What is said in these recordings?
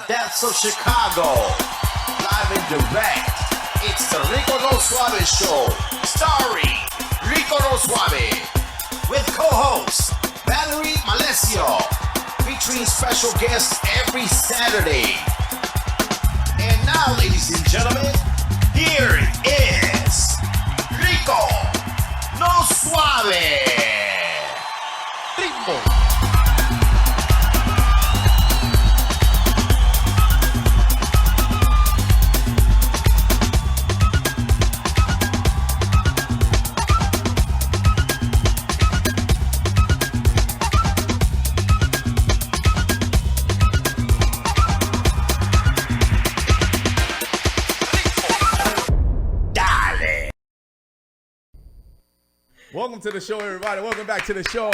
depths of Chicago. Live and direct. It's the Rico No Suave Show. Starring Rico No Suave. With co-host Valerie Malesio. Featuring special guests every Saturday. And now, ladies and gentlemen, here is Rico No Suave. Rico. Welcome to the show, everybody. Welcome back to the show.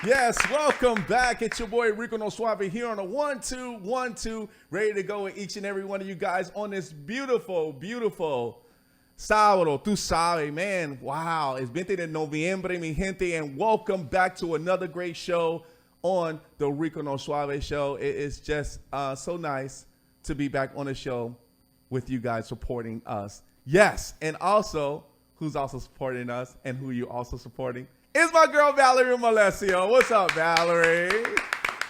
Yes, welcome back. It's your boy Rico No Suave here on a 1-2-1-2, ready to go with each and every one of you guys on this beautiful, beautiful sábado. Tú sabes, man. Wow, it's 20 de noviembre, mi gente, and welcome back to another great show on the Rico No Suave Show. It is just so nice to be back on the show with you guys supporting us. Yes, and also, who's also supporting us and who you also supporting is my girl Valerie Malesio. What's up, Valerie?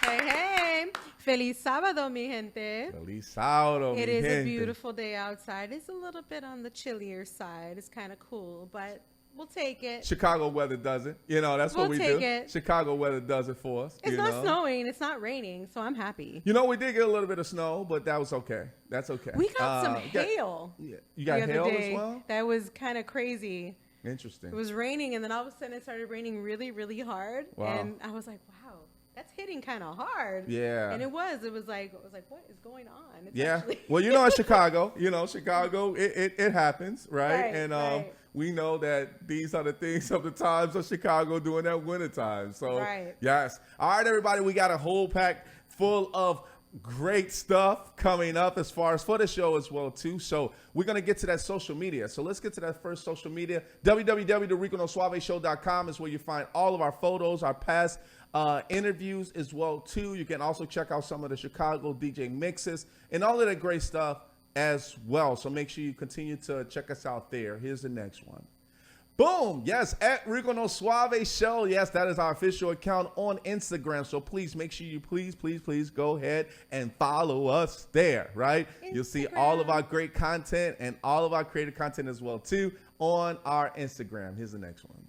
Hey, hey. Feliz sábado, mi gente. Feliz sábado, mi It is gente. a beautiful day outside. It's a little bit on the chillier side. It's kind of cool, but we'll take it. Chicago weather does it. You know, that's what we We'll do. take it. Chicago weather does it for us. It's not snowing. It's not raining, so I'm happy. You know, we did get a little bit of snow, but that was okay. That's okay. We got some hail. You got the hail other as day. well? That was kind of crazy. Interesting. It was raining, and then all of a sudden it started raining really, really hard. Wow. And I was like, wow, that's hitting kind of hard. Yeah. And it was like, what is going on? It's Yeah. actually Well, you know, in Chicago, it happens, right? Right, and right. we know that these are the things of the times of Chicago during that winter time. So, Right. yes. All right, everybody, we got a whole pack full of great stuff coming up as far as for the show as well, too. So we're going to get to that social media. So let's get to that first social media. www.riconosuaveshow.com is where you find all of our photos, our past interviews as well, too. You can also check out some of the Chicago DJ mixes and all of that great stuff as well. So make sure you continue to check us out there. Here's the next one. Boom. Yes, at Rico No Suave Show. Yes, that is our official account on Instagram. So please make sure you please go ahead and follow us there, right? You'll see all of our great content and all of our creative content as well, too, on our Instagram. Here's the next one.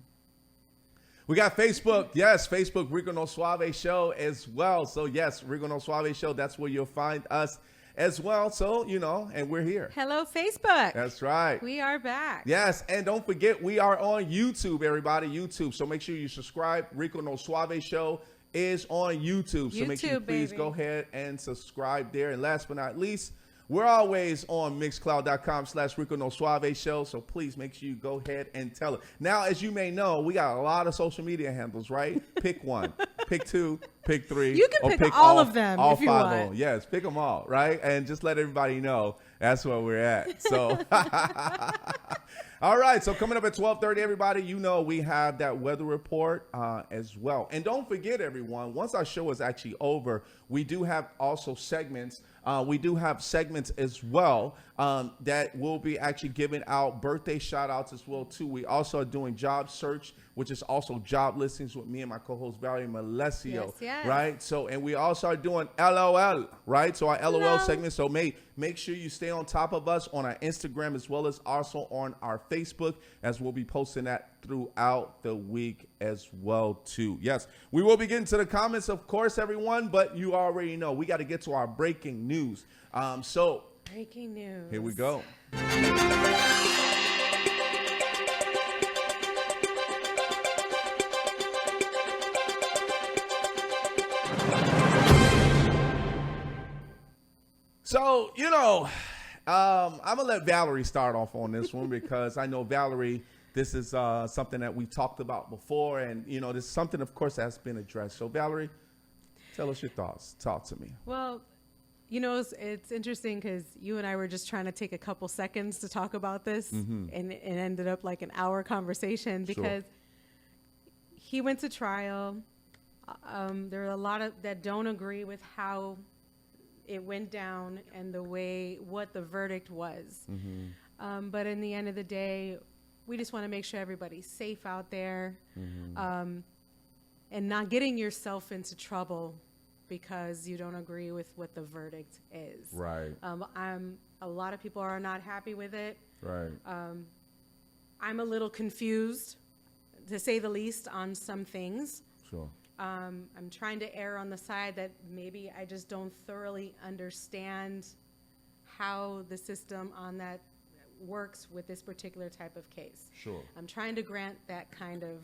We got Facebook. Yes, Facebook, Rico No Suave Show as well. So, yes, Rico No Suave Show. That's where you'll find us as well. So, you know, and we're here. Hello, Facebook. That's right. We are back. Yes, and don't forget, we are on YouTube, everybody, YouTube. So make sure you subscribe. Rico No Suave Show is on YouTube. So make sure you please go ahead and subscribe there. And last but not least, we're always on mixcloud.com/Rico No Suave Show. So please make sure you go ahead and tell it. Now, as you may know, we got a lot of social media handles, right? Pick one, pick two, pick three. You can or pick all of them all if you five want. of them. Yes, pick them all, right? And just let everybody know that's where we're at. So, all right. So coming up at 12:30, everybody, you know we have that weather report as well. And don't forget, everyone, once our show is actually over, we do have also segments. We do have segments as well that will be actually giving out birthday shout outs as well, too. We also are doing job search, which is also job listings with me and my co-host Valerie Malesio, Yes. right? So, and we also are doing LOL, right? So our LOL Hello. segment. So make sure you stay on top of us on our Instagram as well as also on our Facebook, as we'll be posting that throughout the week as well, too. Yes, we will be getting to the comments, of course, everyone, but you already know we got to get to our breaking news. So Breaking news. here we go. So, you know, I'm going to let Valerie start off on this one because I know, Valerie, this is something that we talked about before. And, you know, this is something, of course, that's been addressed. So, Valerie, tell us your thoughts. Talk to me. Well, you know, it's interesting because you and I were just trying to take a couple seconds to talk about this, and it ended up like an hour conversation because he went to trial. There are a lot of that don't agree with how it went down and what the verdict was. But in the end of the day, we just want to make sure everybody's safe out there, and not getting yourself into trouble because you don't agree with what the verdict is. Right. A lot of people are not happy with it. Right. I'm a little confused, to say the least, on some things. Sure. I'm trying to err on the side that maybe I just don't thoroughly understand how the system on that works with this particular type of case. Sure. I'm trying to grant that kind of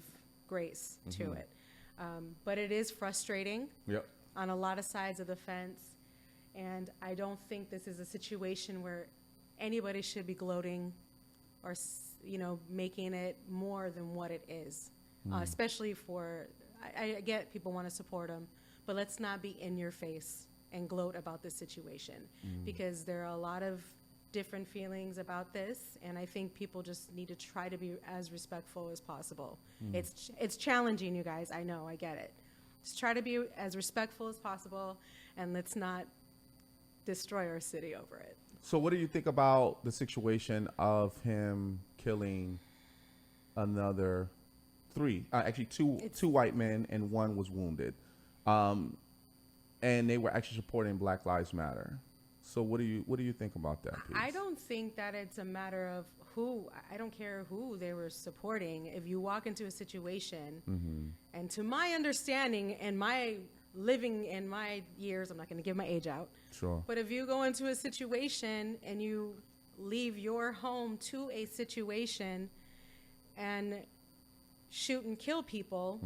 grace to it. But it is frustrating on a lot of sides of the fence. And I don't think this is a situation where anybody should be gloating or, making it more than what it is. Especially I get people want to support them, but let's not be in your face and gloat about this situation, because there are a lot of different feelings about this, and I think people just need to try to be as respectful as possible. It's challenging, you guys. I know, I get it. Just try to be as respectful as possible, and let's not destroy our city over it. So what do you think about the situation of him killing another two white men, and one was wounded, and they were actually supporting Black Lives Matter? So what do you think about that piece? I don't think that it's a matter of who. I don't care who they were supporting. If you walk into a situation, and to my understanding and my living in my years, I'm not going to give my age out. Sure. But if you go into a situation and you leave your home to a situation and shoot and kill people,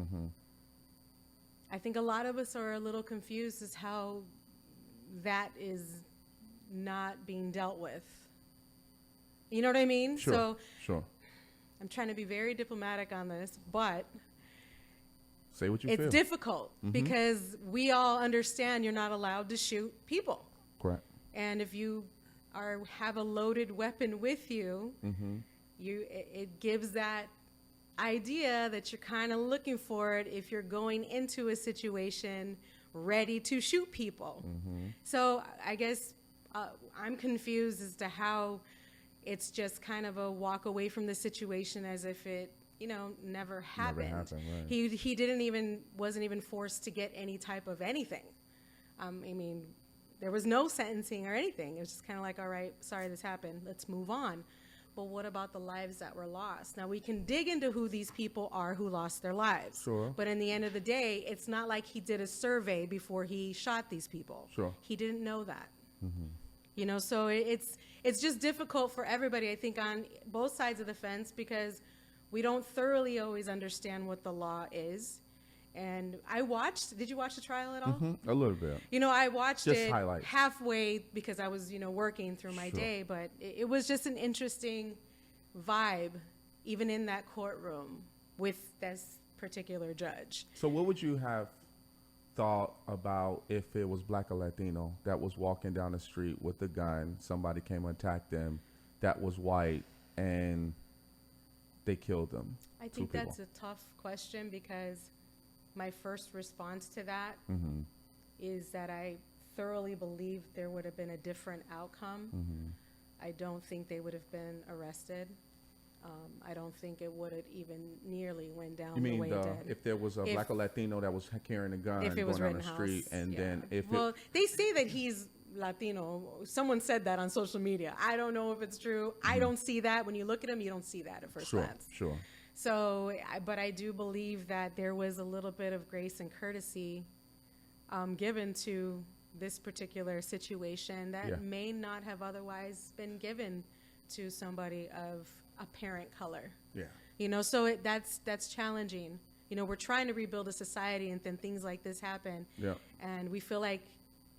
I think a lot of us are a little confused as how that is not being dealt with. You know what I mean? Sure. I'm trying to be very diplomatic on this, but say what you feel. It's difficult because we all understand you're not allowed to shoot people. Correct. And if you have a loaded weapon with you, it gives that idea that you're kind of looking for it if you're going into a situation ready to shoot people. So I guess I'm confused as to how it's just kind of a walk away from the situation as if it, never happened. Right. He wasn't even forced to get any type of anything. There was no sentencing or anything. It was just kind of like, all right, sorry this happened, let's move on. But what about the lives that were lost? Now, we can dig into who these people are who lost their lives. Sure. But in the end of the day, it's not like he did a survey before he shot these people. Sure. He didn't know that. So it's just difficult for everybody, I think, on both sides of the fence, because we don't thoroughly always understand what the law is. And did you watch the trial at all? A little bit. I watched just it highlights. Halfway because I was, working through my day, but it was just an interesting vibe, even in that courtroom with this particular judge. So what would you have thought about if it was Black or Latino that was walking down the street with a gun, somebody came and attacked them, that was white, and they killed them? I think that's a tough question, because my first response to that is that I thoroughly believe there would have been a different outcome. I don't think they would have been arrested. I don't think it would have even nearly went down the way it did. If there was a Black or Latino that was carrying a gun if it was going down the street, and then they say that he's Latino. Someone said that on social media. I don't know if it's true. I don't see that. When you look at him, you don't see that at first glance. Sure. So, but I do believe that there was a little bit of grace and courtesy given to this particular situation that may not have otherwise been given to somebody of apparent color. Yeah. So that's challenging. We're trying to rebuild a society, and then things like this happen. Yeah. And we feel like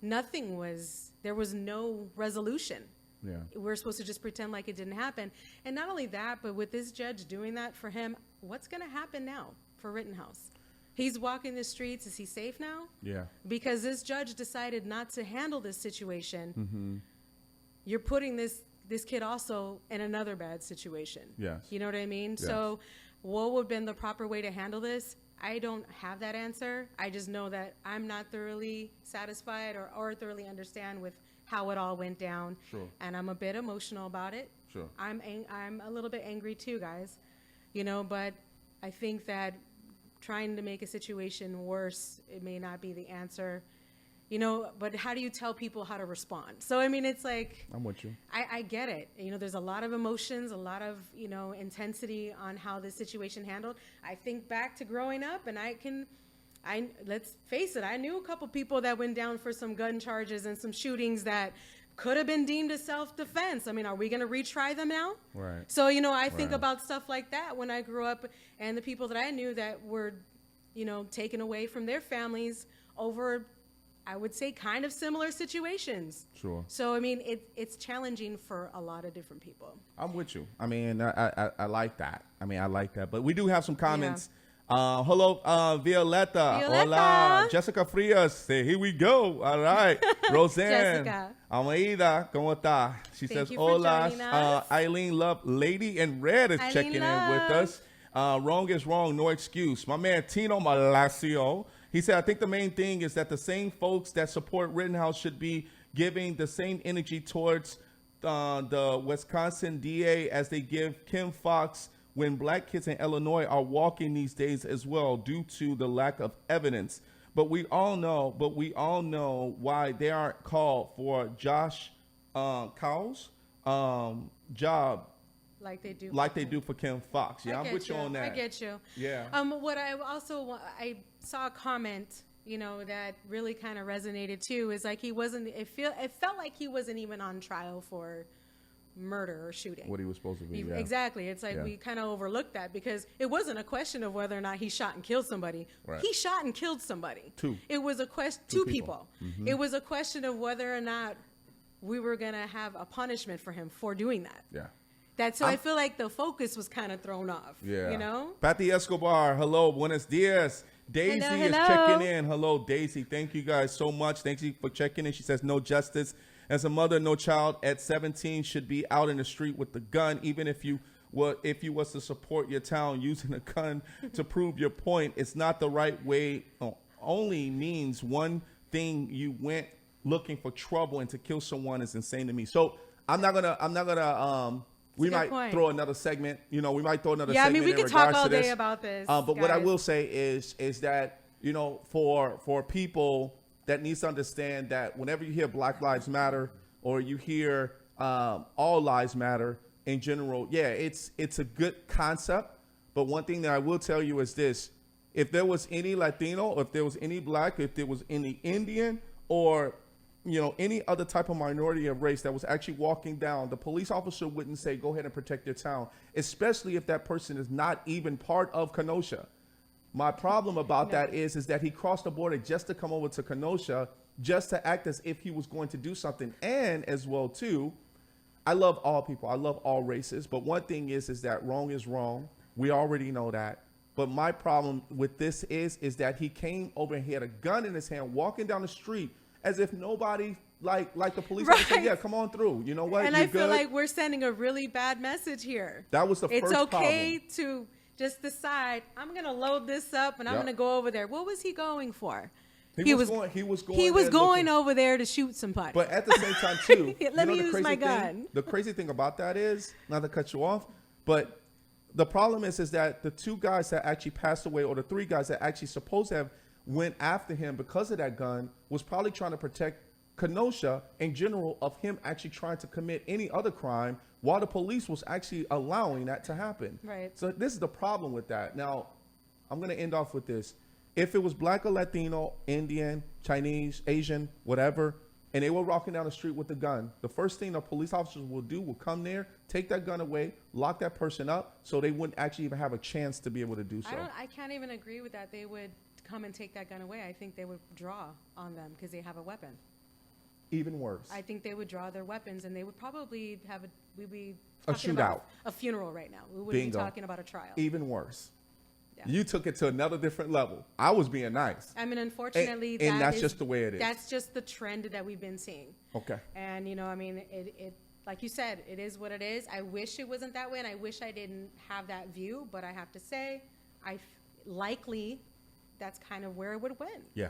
there was no resolution. Yeah. We're supposed to just pretend like it didn't happen. And not only that, but with this judge doing that for him, what's going to happen now for Rittenhouse? He's walking the streets. Is he safe now? Yeah. Because this judge decided not to handle this situation. You're putting this kid also in another bad situation. Yes. You know what I mean? Yes. So what would have been the proper way to handle this? I don't have that answer. I just know that I'm not thoroughly satisfied or thoroughly understand with how it all went down. Sure. And I'm a bit emotional about it. Sure. I'm a little bit angry too, guys. You know, but I think that trying to make a situation worse, it may not be the answer. You know, but how do you tell people how to respond? So, I mean, it's like... I'm with you. I get it. You know, there's a lot of emotions, a lot of, you know, intensity on how this situation handled. I think back to growing up, and let's face it, I knew a couple people that went down for some gun charges and some shootings that could have been deemed as self-defense. I mean, are we going to retry them now? Right. So, you know, I think about stuff like that when I grew up, and the people that I knew that were, you know, taken away from their families over... I would say kind of similar situations. Sure. So, I mean, it's challenging for a lot of different people. I'm with you. I mean, I like that. I like that. But we do have some comments. Yeah. Hello, Violeta. Hola. Jessica Frias. Say, here we go. All right. Roseanne. Jessica. Almeida. ¿Cómo está? She says, hola. Eileen Love. Lady in Red is Eileen checking Love. in with us. Wrong is wrong. No excuse. My man, Tino Malacio. He said, I think the main thing is that the same folks that support Rittenhouse should be giving the same energy towards the Wisconsin DA as they give Kim Foxx when black kids in Illinois are walking these days as well due to the lack of evidence. But we all know why they aren't called for Josh Cowles' job. Like they do for Kim Foxx. Yeah, I'm with you on that. I get you. Yeah. What I saw a comment, you know, that really kind of resonated too, is like it felt like he wasn't even on trial for murder or shooting. What he was supposed to be. Yeah. Exactly. It's like we kind of overlooked that because it wasn't a question of whether or not he shot and killed somebody. Right. He shot and killed somebody. It was a question. Two people. Mm-hmm. It was a question of whether or not we were going to have a punishment for him for doing that. Yeah. I feel like the focus was kind of thrown off. Yeah. You know? Patty Escobar, hello, buenos dias. Daisy is checking in. Hello, Daisy. Thank you guys so much. Thank you for checking in. She says, no justice. As a mother, no child at 17 should be out in the street with the gun, even if you was to support your town using a gun to prove your point. It's not the right way. Only means one thing. You went looking for trouble, and to kill someone is insane to me. So I'm not gonna we might throw another segment. You know, we might throw another segment. Yeah, I mean, we could talk all day about this. But what I will say is that, you know, for people that needs to understand that whenever you hear Black Lives Matter or you hear all lives matter in general, it's a good concept. But one thing that I will tell you is this: if there was any Latino, or if there was any Black, if there was any Indian, or you know, any other type of minority of race that was actually walking down, the police officer wouldn't say, go ahead and protect your town, especially if that person is not even part of Kenosha. My problem about that is that he crossed the border just to come over to Kenosha, just to act as if he was going to do something. And as well, too, I love all people. I love all races. But one thing is that wrong is wrong. We already know that. But my problem with this is that he came over and he had a gun in his hand, walking down the street, as if nobody, like the police officer said, yeah, come on through. You know what? And I feel like we're sending a really bad message here. That was the first problem. It's okay to just decide, I'm going to load this up and I'm going to go over there. What was he going for? He was going over there to shoot somebody. But at the same time, too, let me use my gun. The crazy thing about that is, not to cut you off, but the problem is that the two guys that actually passed away, or the three guys that actually supposed to have went after him because of that gun, was probably trying to protect Kenosha in general of him actually trying to commit any other crime, while the police was actually allowing that to happen. Right. So this is the problem with that. Now, I'm going to end off with this. If it was Black or Latino, Indian, Chinese, Asian, whatever, and they were walking down the street with a gun, the first thing the police officers will do will come there, take that gun away, lock that person up, so they wouldn't actually even have a chance to be able to do so. I can't even agree with that. They would come and take that gun away. I think they would draw on them because they have a weapon. Even worse. I think they would draw their weapons, and they would probably we'd be a talking shootout, about a funeral right now. We wouldn't be talking about a trial. Even worse. Yeah. You took it to another different level. I was being nice. I mean, unfortunately, and that's just the way it is. That's just the trend that we've been seeing. Okay. And you know, I mean, it like you said, it is what it is. I wish it wasn't that way, and I wish I didn't have that view. But I have to say, likely that's kind of where it would win. Yeah.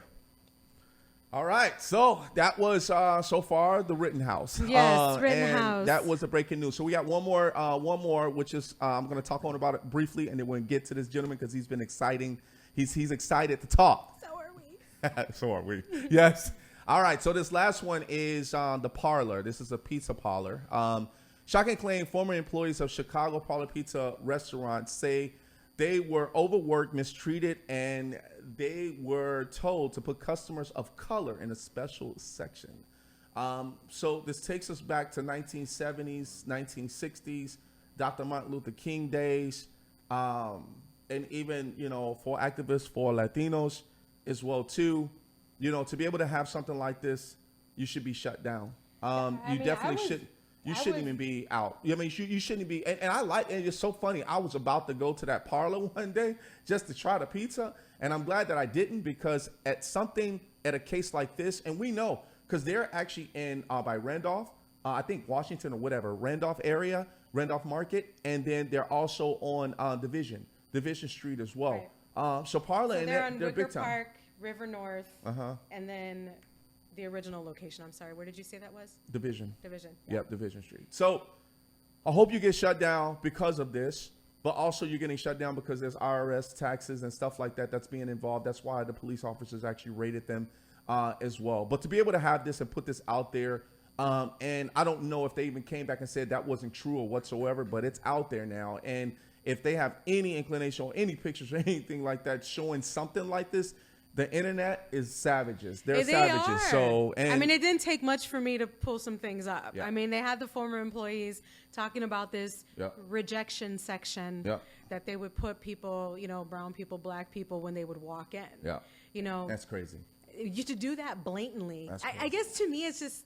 All right, so that was so far the Rittenhouse. Yes, and Rittenhouse. That was the breaking news. So we got one more, which is I'm going to talk on about it briefly, and then we'll get to this gentleman because he's been exciting. He's excited to talk. So are we. So are we. Yes. All right. So this last one is the Parlor. This is a pizza parlor. Shocking claim: former employees of Chicago Parlor Pizza restaurant say they were overworked, mistreated, and they were told to put customers of color in a special section. So this takes us back to 1970s, 1960s, Dr. Martin Luther King days, and even, for activists, for Latinos as well, too. To be able to have something like this, you should be shut down. You definitely shouldn't. You shouldn't even be out. I mean, you shouldn't be. And it's so funny. I was about to go to that parlor one day just to try the pizza. And I'm glad that I didn't, because at a case like this, and we know, because they're actually in by Randolph, I think Washington or whatever, Randolph area, Randolph Market. And then they're also on Division Street as well. Right. So parlor, and they're on they're Wicker big time. Park, River North, and then the original location. I'm sorry. Where did you say that was? Division. Yeah. Yep, Division Street. So I hope you get shut down because of this, but also you're getting shut down because there's IRS taxes and stuff like that that's being involved. That's why the police officers actually raided them as well. But to be able to have this and put this out there, and I don't know if they even came back and said that wasn't true or whatsoever, but it's out there now. And if they have any inclination or any pictures or anything like that showing something like this, the internet is savages. They're savages. Are. So, and I mean, it didn't take much for me to pull some things up. Yeah. I mean, they had the former employees talking about this rejection section that they would put people, brown people, black people, when they would walk in. Yeah. That's crazy. You to do that blatantly. I guess to me, it's just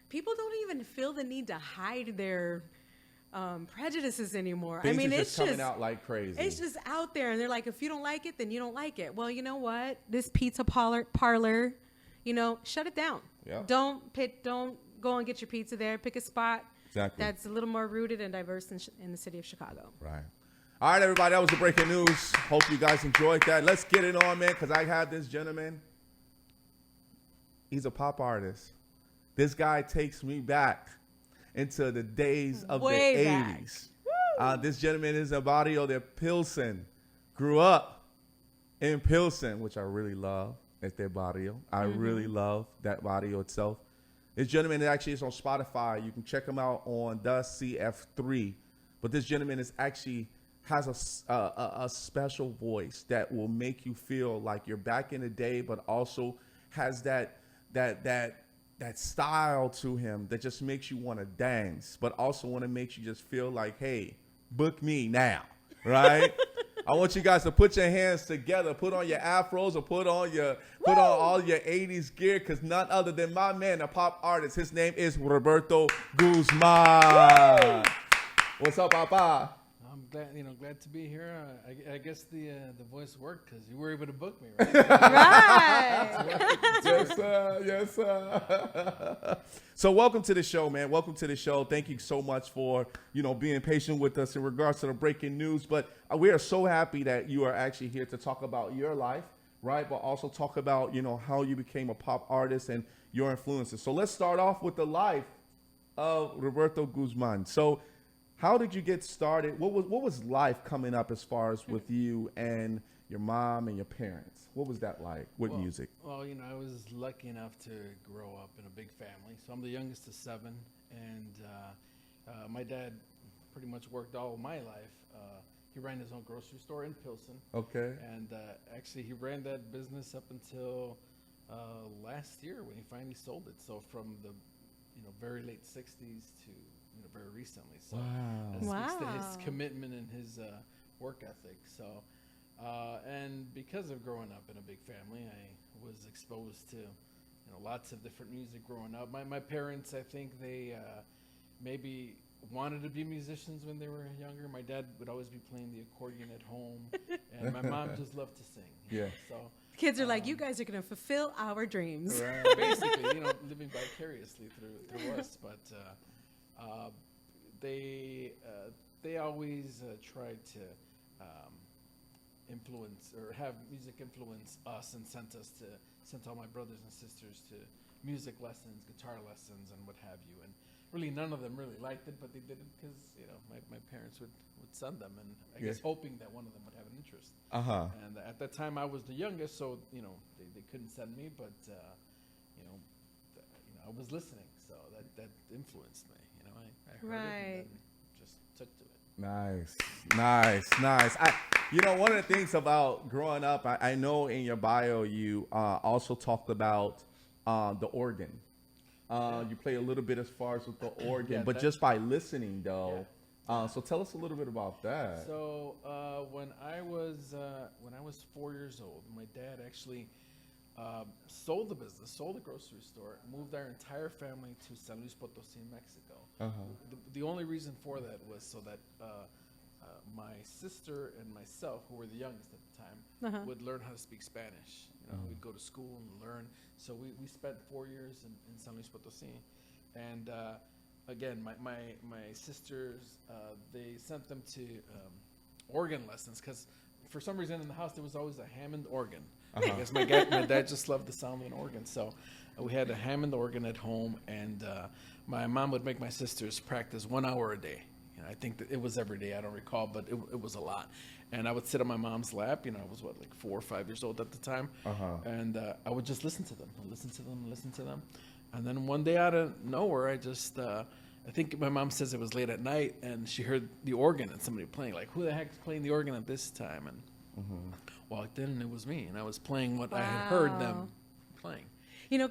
people don't even feel the need to hide their prejudices anymore. Things I mean, it's just coming out like crazy. It's just out there, and they're like, if you don't like it, then you don't like it. Well, you know what? This pizza parlor, shut it down. Yeah. Don't go and get your pizza there. Pick a spot that's a little more rooted and diverse in the city of Chicago. Right. All right, everybody. That was the breaking news. Hope you guys enjoyed that. Let's get it on, man, because I have this gentleman. He's a pop artist. This guy takes me back into the days of the 80s. This gentleman is a barrio de Pilsen. Grew up in Pilsen, which I really love. It's their barrio. I really love that barrio itself. This gentleman actually is on Spotify. You can check him out on the CF3. But this gentleman is actually has a special voice that will make you feel like you're back in the day, but also has that style to him that just makes you want to dance, but also want to make you just feel like, hey, book me now, right? I want you guys to put your hands together, put on your afros, or put on all your 80s gear, because none other than my man, a pop artist. His name is Roberto Guzman. What's up, Papa? I'm glad to be here. I guess the voice worked because you were able to book me, right? Right. Yes, sir. Yes, sir. So welcome to the show, man. Welcome to the show. Thank you so much for, being patient with us in regards to the breaking news. But we are so happy that you are actually here to talk about your life, right? But also talk about, how you became a pop artist and your influences. So let's start off with the life of Roberto Guzman. So how did you get started? What was life coming up as far as with you and your mom and your parents? What was that like with music? Well, I was lucky enough to grow up in a big family. So I'm the youngest of 7, and my dad pretty much worked all of my life. He ran his own grocery store in Pilsen. Okay. And actually, he ran that business up until last year when he finally sold it. So from the very late 60s to very recently. So that speaks to his commitment and his work ethic. So and because of growing up in a big family, I was exposed to lots of different music growing up. My parents, I think they maybe wanted to be musicians when they were younger. My dad would always be playing the accordion at home, and my mom just loved to sing. Yeah. So Kids are like, you guys are going to fulfill our dreams. right. Basically, living vicariously through us. But they always tried to influence or have music influence us and sent all my brothers and sisters to music lessons, guitar lessons, and what have you. And really, none of them really liked it, but they did it because my parents would send them, and I guess hoping that one of them would have an interest. And at that time, I was the youngest, so they couldn't send me, but I was listening, so that influenced me. I heard it and then just took to it. Nice. One of the things about growing up, I know in your bio you also talked about the organ. You play a little bit as far as with the organ, but just by listening though. So tell us a little bit about that. So when I was 4 years old, my dad actually sold the business, sold the grocery store, moved our entire family to San Luis Potosi, Mexico. The only reason for that was so that my sister and myself, who were the youngest at the time, would learn how to speak Spanish. We'd go to school and learn. So we spent 4 years in San Luis Potosi. And again, my sisters, they sent them to organ lessons because for some reason in the house there was always a Hammond organ. I guess my dad just loved the sound of an organ. So we had a Hammond organ at home, and my mom would make my sisters practice 1 hour a day. I think that it was every day. I don't recall, but it was a lot. And I would sit on my mom's lap. I was 4 or 5 years old at the time, and I would just listen to them. And then one day out of nowhere, I think my mom says it was late at night, and she heard the organ and somebody playing. Like, who the heck's playing the organ at this time? And walked in, and it was me, and I was playing what I had heard them playing.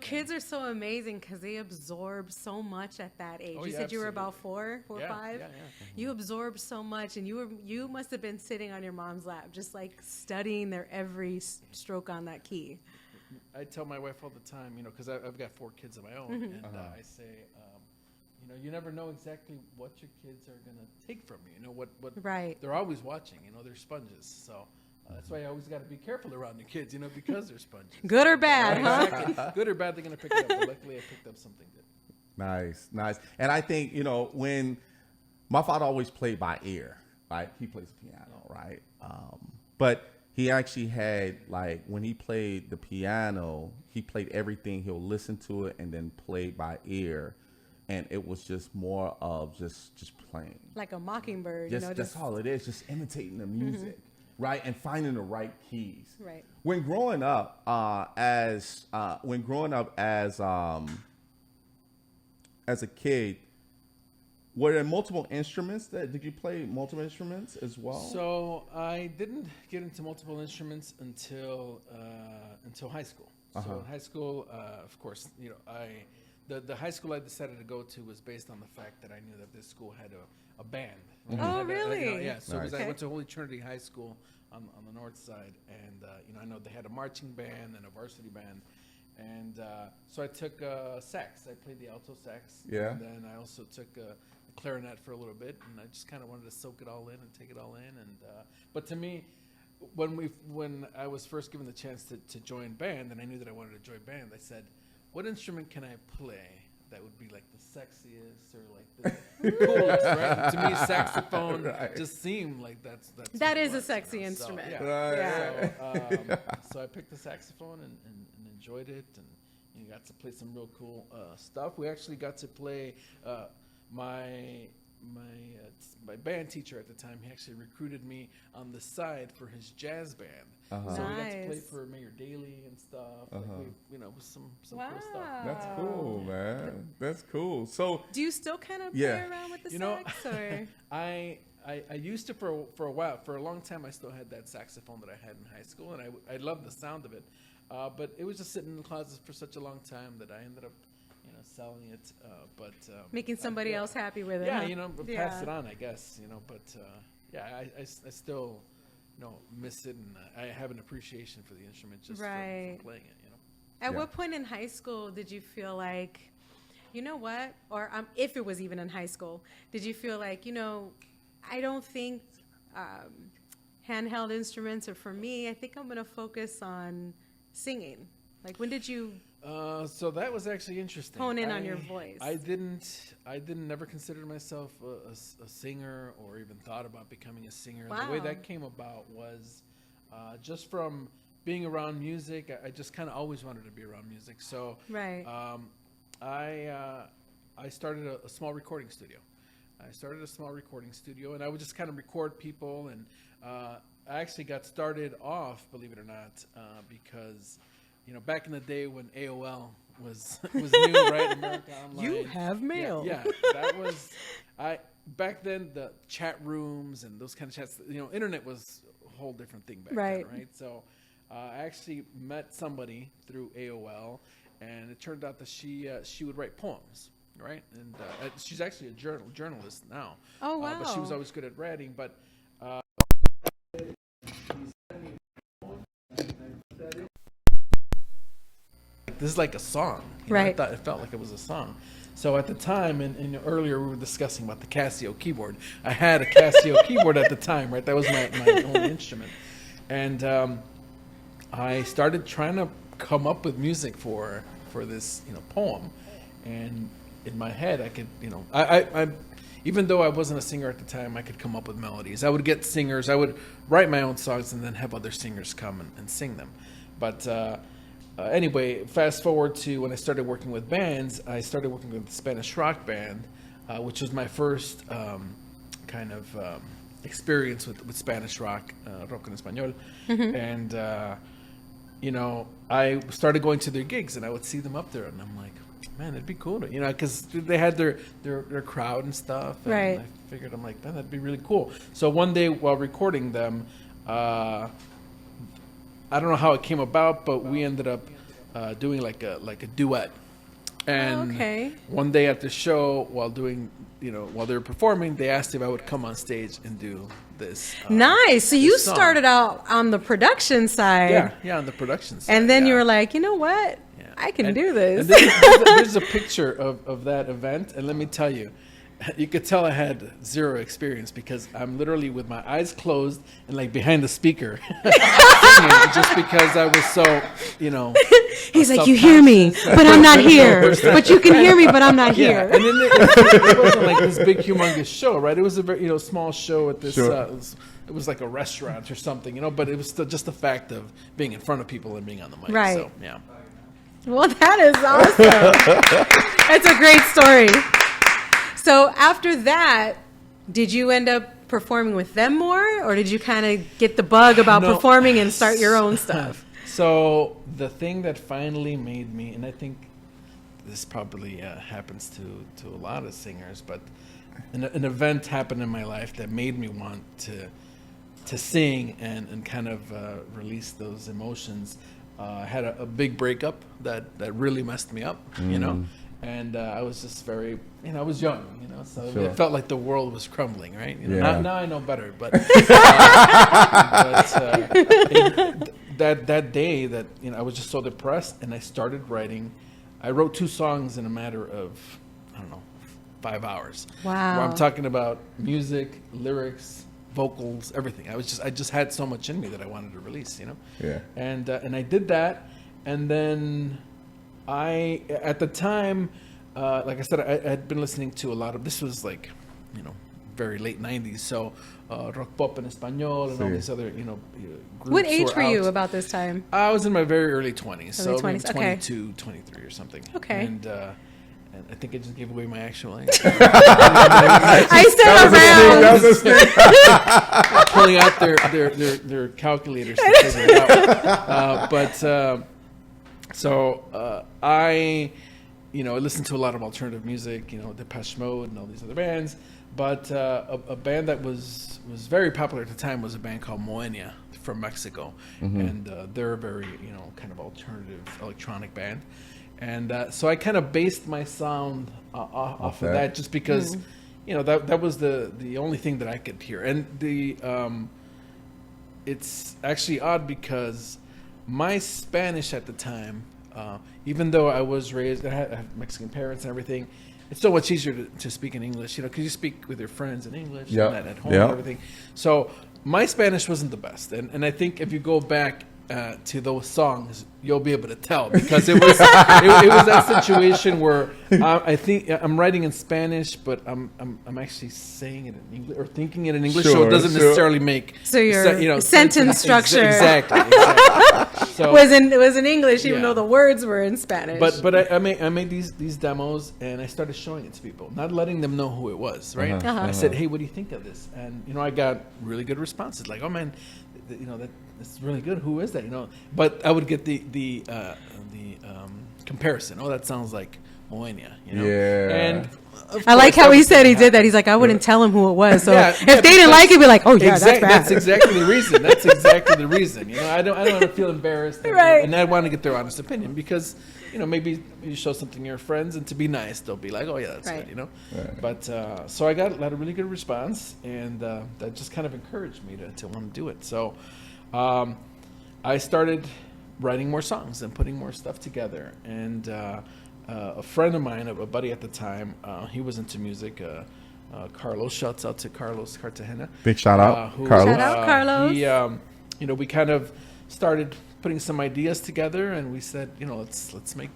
Kids are so amazing because they absorb so much at that age. You said you were about 4 or 5. Yeah. You absorb so much, and you must have been sitting on your mom's lap, just studying their every stroke on that key. I tell my wife all the time, because I've got 4 kids of my own, and I say, you never know exactly what your kids are going to take from you. What right. They're always watching. They're sponges, so. That's why I always got to be careful around the kids, because they're sponges. Good or bad, huh? Exactly. Good or bad, they're going to pick it up. But luckily, I picked up something good. Nice. And I think, when my father always played by ear, right? He plays piano, right? But he actually had, when he played the piano, he played everything. He'll listen to it and then play by ear. And it was just more of just playing. Like a mockingbird, That's all it is, just imitating the music. Right, and finding the right keys. Right. When growing up as a kid, were there multiple instruments? Did you play multiple instruments as well? So I didn't get into multiple instruments until high school. So in high school, of course, the high school I decided to go to was based on the fact that I knew that this school had a band. Right? Oh, really? Yeah. So nice. I went to Holy Trinity High School on the north side, and I know they had a marching band and a varsity band, and so I took sax. I played the alto sax. Yeah. And then I also took a clarinet for a little bit, and I just kind of wanted to soak it all in and take it all in. And but to me, when I was first given the chance to join band, and I knew that I wanted to join band, I said, what instrument can I play that would be the sexiest or the coolest, right? To me, saxophone just seemed like that's that is a sexy instrument. So, so I picked the saxophone and enjoyed it, and got to play some real cool stuff. We actually got to play my band teacher at the time. He actually recruited me on the side for his jazz band. So we got to play for Mayor Daley and stuff. With some cool stuff. That's cool, man. That's cool. So do you still kind of play around with the sax? Or? I used to for a while. For a long time, I still had that saxophone that I had in high school, and I loved the sound of it. But it was just sitting in the closet for such a long time that I ended up selling it, but making somebody else happy with it. Pass it on, I guess. But I still miss it, and I have an appreciation for the instrument just for playing it. At what point in high school did you feel like, what, or if it was even in high school, did you feel like, I don't think handheld instruments are for me. I think I'm going to focus on singing. Like, when did you? So that was actually interesting. Hone in on your voice. I never considered myself a singer or even thought about becoming a singer. Wow. The way that came about was just from being around music, I just kind of always wanted to be around music. So Right. I started a small recording studio. And I would just kind of record people. And I actually got started off, believe it or not, because, back in the day when AOL was new, right? America Online. You have mail. Yeah, that was back then. The chat rooms and those kind of chats. Internet was a whole different thing back then, right? So I actually met somebody through AOL, and it turned out that she would write poems, right? And she's actually a journalist now. Oh wow! But she was always good at writing. But this is like a song, right? It felt like it was a song. So at the time, and earlier we were discussing about the Casio keyboard. I had a Casio keyboard at the time, right? That was my only instrument, and I started trying to come up with music for this poem, and in my head I could I even though I wasn't a singer at the time, I could come up with melodies. I would get singers. I would write my own songs and then have other singers come and sing them. But anyway, fast forward to when I started working with bands. I started working with the Spanish rock band, which was my first kind of experience with Spanish rock, rock en español. And, I started going to their gigs and I would see them up there and I'm like, man, it'd be cool to, because they had their crowd and stuff. And right. I figured, I'm like, man, that'd be really cool. So one day while recording them, I don't know how it came about, but we ended up doing like a duet. And one day at the show, while they were performing, they asked if I would come on stage and do this. Nice. So you started out on the production side. Yeah, on the production side. And then you were like, you know what? Yeah. I can do this. And there's a picture of that event, and let me tell you, you could tell I had zero experience because I'm literally with my eyes closed and like behind the speaker singing, just because I was so, He's like, you hear me, but I'm not here. But you can hear me, but I'm not here. And then it wasn't like this big, humongous show, right? It was a very, small show at this. Sure. It was like a restaurant or something, but it was still just the fact of being in front of people and being on the mic. Right. So, yeah. Well, that is awesome. That's a great story. So after that, did you end up performing with them more, or did you kind of get the bug about performing and start your own stuff? So the thing that finally made me, and I think this probably happens to a lot of singers, but an event happened in my life that made me want to sing and kind of release those emotions. I had a big breakup that really messed me up, and I was just very, I was young, so sure. It felt like the world was crumbling, right? Now I know better, but, that day that, I was just so depressed, and I started writing. I wrote 2 songs in a matter of, 5 hours. Wow. Where I'm talking about music, lyrics, vocals, everything. I just had so much in me that I wanted to release, Yeah. And I did that, and then at the time, like I said, I had been listening to a lot of, this was like, very late 90s, so rock pop en español and all these other, groups. What age were you about this time? I was in my very early 20s, so maybe 22, 23 or something. Okay. And I think I just gave away my actual age. I said around. Pulling out their calculators to figure it out. So I listened to a lot of alternative music, Depeche Mode and all these other bands. But a band that was very popular at the time was a band called Moenia from Mexico. Mm-hmm. And they're a very, kind of alternative electronic band. And so I kind of based my sound off of that just because, that was the only thing that I could hear. And it's actually odd because my Spanish at the time, even though I was raised, I have Mexican parents and everything, it's so much easier to speak in English, because you speak with your friends in English and at home and everything. So my Spanish wasn't the best. And I think if you go back to those songs, you'll be able to tell, because it was it was that situation where I think I'm writing in Spanish, but I'm actually saying it in English or thinking it in English, so it doesn't necessarily make your sentence structure exactly. So it was in English, even though the words were in Spanish. But I made these demos, and I started showing it to people, not letting them know who it was, right? I said, hey, what do you think of this? And I got really good responses, like, oh man, that's really good. Who is that? But I would get the comparison. Oh, that sounds like Moenia. Yeah. And I like how he said he did that. He's like, I wouldn't tell him who it was. So if they didn't like it, be like, oh yeah, that's bad. That's exactly the reason. That's exactly the reason. I don't want to feel embarrassed. Right. And I want to get their honest opinion, because maybe you show something to your friends, and to be nice, they'll be like, oh yeah, that's good. Right. But so I got a really good response, and that just kind of encouraged me to want to do it. So I started writing more songs and putting more stuff together. And a friend of mine, a buddy at the time, he was into music. Carlos, shouts out to Carlos Cartagena. Big shout out, Carlos. Shout out, Carlos. He, we kind of started putting some ideas together, and we said, let's make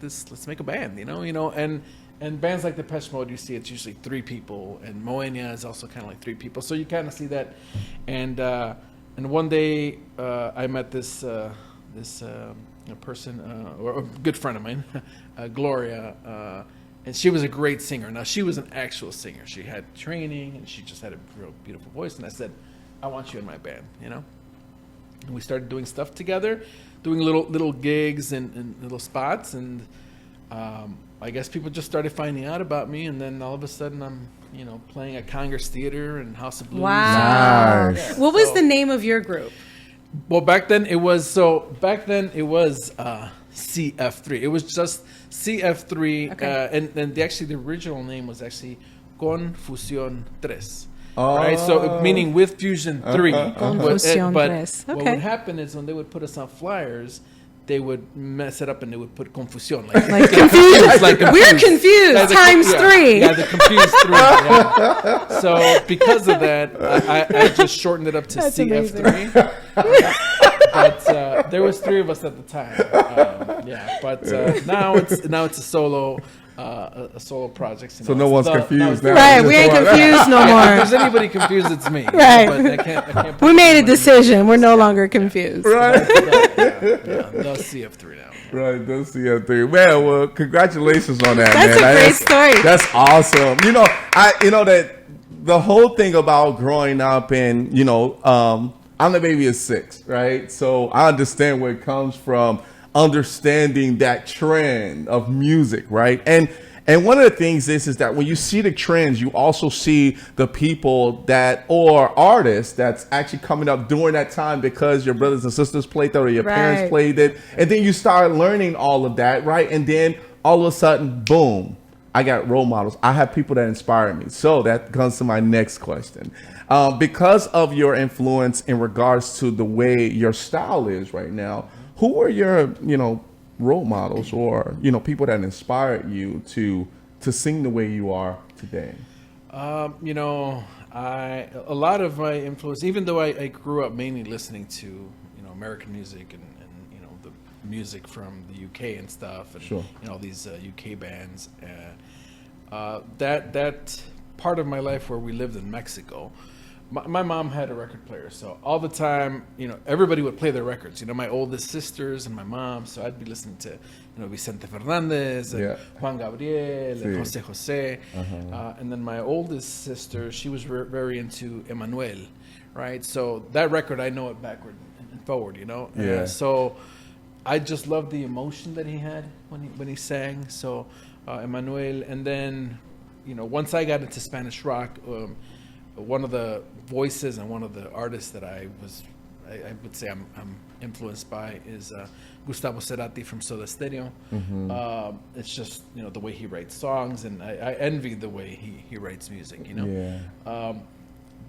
a band, and bands like Depeche Mode, you see it's usually 3 people, and Moenia is also kind of like 3 people, so you kind of see that. And one day I met this person, or a good friend of mine, Gloria, and she was a great singer. Now, she was an actual singer. She had training, and she just had a real beautiful voice. And I said, I want you in my band, And we started doing stuff together, doing little gigs and little spots. And I guess people just started finding out about me. And then all of a sudden, I'm playing at Congress Theater and House of Blues. Wow. Nice. What was the name of your group? Well, back then it was CF3. It was just CF3, okay. And actually the original name was actually Confusión 3. Right, so meaning with Fusion 3. Confusión 3. What would happen is when they would put us on flyers, they would mess it up and they would put confusión, like confused. Like confused. We're confused times 3. Yeah, the confused 3. Yeah. So because of that, I just shortened it up to That's CF3. But there was 3 of us at the time. But now it's a solo. A solo project. So no one's confused now. Right, we ain't confused no more. If there's anybody confused, it's me. Right. But I can't we made a decision. We're no longer confused. Right. No CF3 now. Right, the CF3. Man, well, congratulations on that, That's man. a great story. That's awesome. That the whole thing about growing up and, I'm the baby of 6, right? So I understand where it comes from, understanding that trend of music, right? And one of the things is that when you see the trends, you also see the people or artists that's actually coming up during that time because your brothers and sisters played that or your parents played it. And then you start learning all of that, right? And then all of a sudden, boom, I got role models. I have people that inspire me. So that comes to my next question. Because of your influence in regards to the way your style is right now, who are your, role models or, people that inspired you to sing the way you are today? A lot of my influence, even though I grew up mainly listening to, American music and the music from the UK and stuff, and sure. all these UK bands, that part of my life where we lived in Mexico. My mom had a record player, so all the time, everybody would play their records. My oldest sisters and my mom, so I'd be listening to, Vicente Fernandez, and Juan Gabriel, and Jose. And then my oldest sister, she was very into Emmanuel, right? So that record, I know it backward and forward, Yeah. So I just loved the emotion that he had when he sang. So Emmanuel, and then, once I got into Spanish rock. One of the voices and one of the artists that I would say I'm influenced by is Gustavo Cerati from Soda Stereo. Mm-hmm. It's just the way he writes songs, and I envy the way he writes music. Yeah.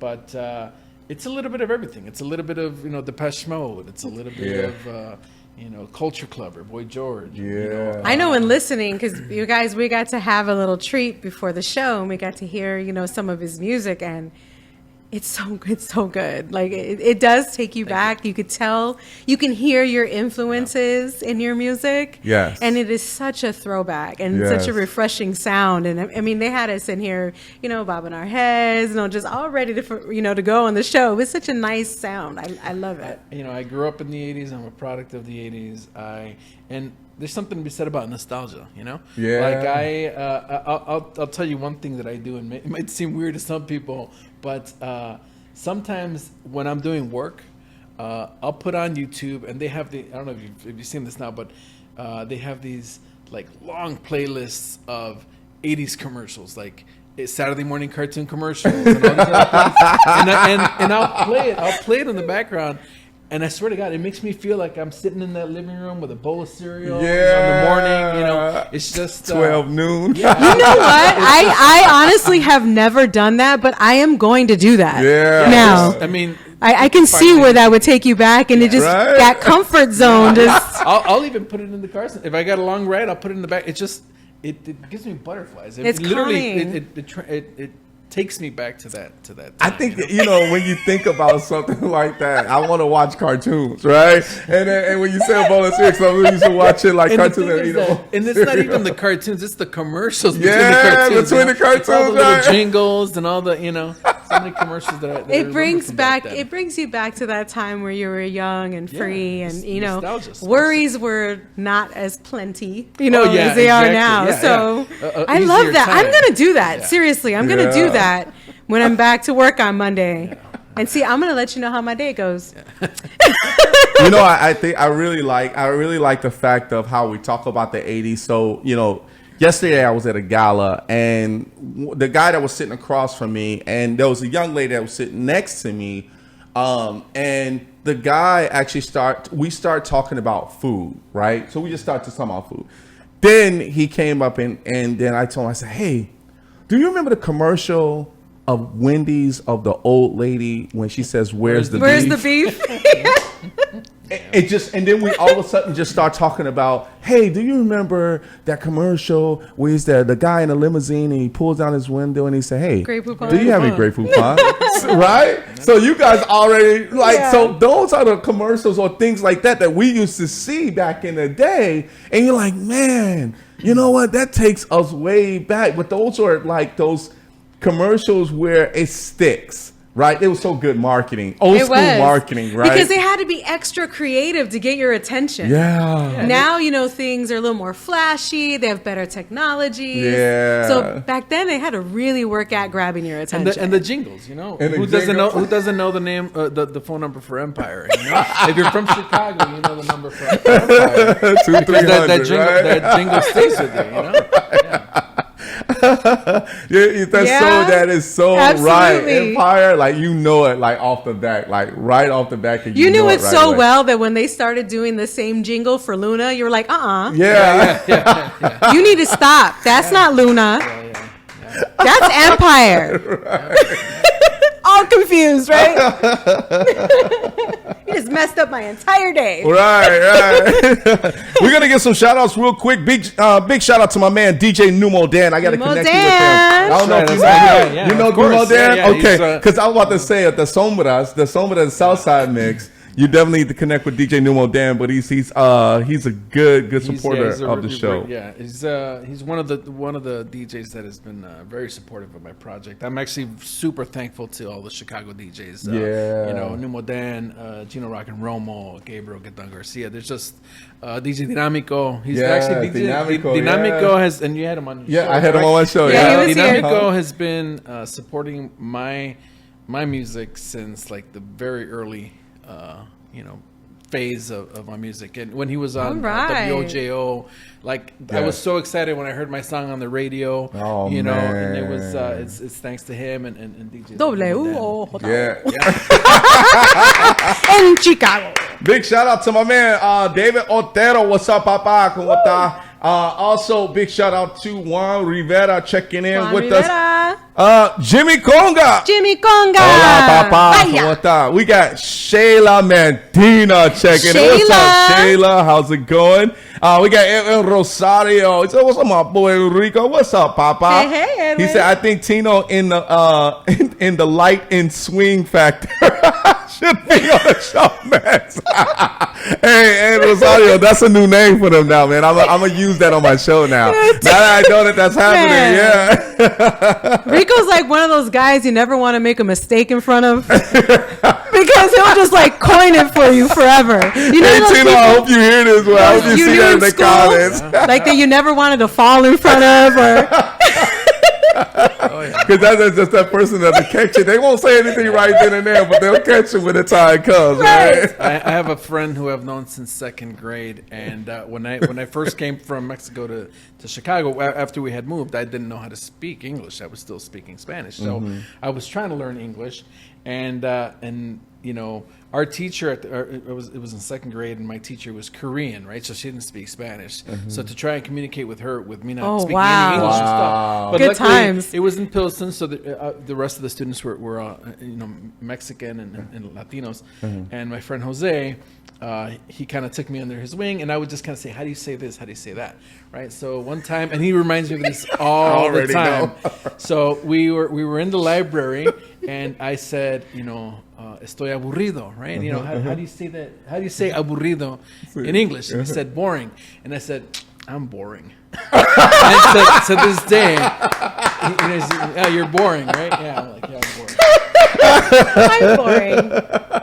But it's a little bit of everything. It's a little bit of Depeche Mode. It's a little bit of Culture Club or Boy George. Yeah. I know in listening, because you guys, we got to have a little treat before the show, and we got to hear, some of his music, and It's so good. Like it does take you back. You could tell, you can hear your influences in your music. Yes. And it is such a throwback and such a refreshing sound. And I mean, they had us in here, bobbing our heads, just all ready to, to go on the show. It's such a nice sound. I love it. I grew up in the 80s. I'm a product of the 80s. And there's something to be said about nostalgia, Yeah. Like I'll tell you one thing that I do, and it might seem weird to some people, but sometimes when I'm doing work, I'll put on YouTube, and they have I don't know if you've seen this now, but they have these like long playlists of 80s commercials, like Saturday morning cartoon commercials, and all these other things. and I'll play it in the background. And I swear to God, it makes me feel like I'm sitting in that living room with a bowl of cereal in the morning. It's just 12 noon. Yeah. You know what? I honestly have never done that, but I am going to do that. Yeah. Now, I mean, I can see where that would take you back, and it just that comfort zone. I'll even put it in the car. If I got a long ride, I'll put it in the back. It just it gives me butterflies. It's literally it takes me back to that time. I think when you think about something like that, I want to watch cartoons, right? And when you say a bowl of cereal, I used to watch it like cartoons. And it's not even the cartoons; it's the commercials. Between the cartoons, all the little jingles and all the so many commercials that it brings you back to that time where you were young and free, and worries were not as plenty, as they are now. So I love that. I'm gonna do that. Yeah. Seriously, I'm gonna do that when I'm back to work on Monday. And see, I'm gonna let you know how my day goes. I think I really like the fact of how we talk about the 80s. So, yesterday I was at a gala, and the guy that was sitting across from me, and there was a young lady that was sitting next to me, and the guy actually we start talking about food, right? So we just started talking about food. Then he came up and then I told him, I said, "Hey, do you remember the commercial of Wendy's of the old lady when she says, where's the beef?" And then we all of a sudden just start talking about, hey, do you remember that commercial where he's the guy in a limousine and he pulls down his window and he said, hey, do you have any Grey Poupon? Right? So you guys already so those are the commercials or things like that we used to see back in the day. And you're like, man, you know what? That takes us way back. But those are like those commercials where it sticks. Right, it was so good marketing, old school marketing, right? Because they had to be extra creative to get your attention. Yeah. Now things are a little more flashy. They have better technology. Yeah. So back then they had to really work at grabbing your attention. And the jingles, who doesn't know the name, the phone number for Empire? If you're from Chicago, you know the number for Empire. 2-300. That jingle stays with you. Yeah. That is so absolutely right. Empire, it off the back, right off the back. You knew it so well that when they started doing the same jingle for Luna, you were like, Yeah. You need to stop. That's not Luna. That's Empire. All confused, right? You just messed up my entire day. Right. We're going to get some shout outs real quick. Big shout out to my man, DJ Numo Dan. I got to connect you with him. I don't know if you know him. You know Numo Dan? Yeah, okay. Because I was about to say at the Sombras Southside mix, you definitely need to connect with DJ Numo Dan, but he's a good supporter of the show. He's one of the DJs that has been very supportive of my project. I'm actually super thankful to all the Chicago DJs. Numo Dan, Gino Rock and Romo, Gabriel Gadan Garcia. There's just DJ Dinamico. He's actually Dinamico has, and you had him on your show. I had him on my show. Yeah, he was Dinamico has been supporting my music since the very early phase of my music. And when he was on WOJO, I was so excited when I heard my song on the radio. Oh, man. And it was it's thanks to him and DJ in Chicago. Big shout out to my man David Otero. What's up, Papa? ¿Cómo está? Also, big shout out to Juan Rivera checking in with us. Jimmy Conga. Hola, Papa. ¿Cómo está? We got Shayla Mantina checking in. What's up, Shayla? How's it going? We got Edwin Rosario. He said, what's up, my boy Rico? What's up, Papa? Hey, he said, I think Tino in the in the light and swing factor should be on the show, Max. Hey, Rosario, that's a new name for them now, man. I'm gonna use that on my show now. Now that I know that's happening, yeah. Rico's like one of those guys you never want to make a mistake in front of because he'll just like coin it for you forever. You know, hey, Tina, I hope you hear this. Well, I hope you see that in the comments. Like that you never wanted to fall in front of, or. Because that's just that person that'll catch it. They won't say anything right then and there, but they'll catch it when the time comes. Right? I have a friend who I've known since second grade, and when I first came from Mexico to Chicago, after we had moved, I didn't know how to speak English. I was still speaking Spanish, so I was trying to learn English, and you know, our teacher it was in second grade, and my teacher was Korean, right? So she didn't speak Spanish. So to try and communicate with her, with me not speaking any English and stuff. But good times. It was in Pilsen, so the rest of the students were you know, Mexican and Latinos. And my friend Jose, he kind of took me under his wing, and I would just kind of say, "How do you say this? How do you say that?" Right? So one time, and he reminds me of this all the time. So we were in the library, and I said, you know, estoy aburrido, right? You know, how do you say that? How do you say aburrido in English? And he said boring, and I said, I'm boring. And to this day, he says, "Yeah, you're boring, right?" Yeah, I'm like, "Yeah, I'm boring." I'm boring.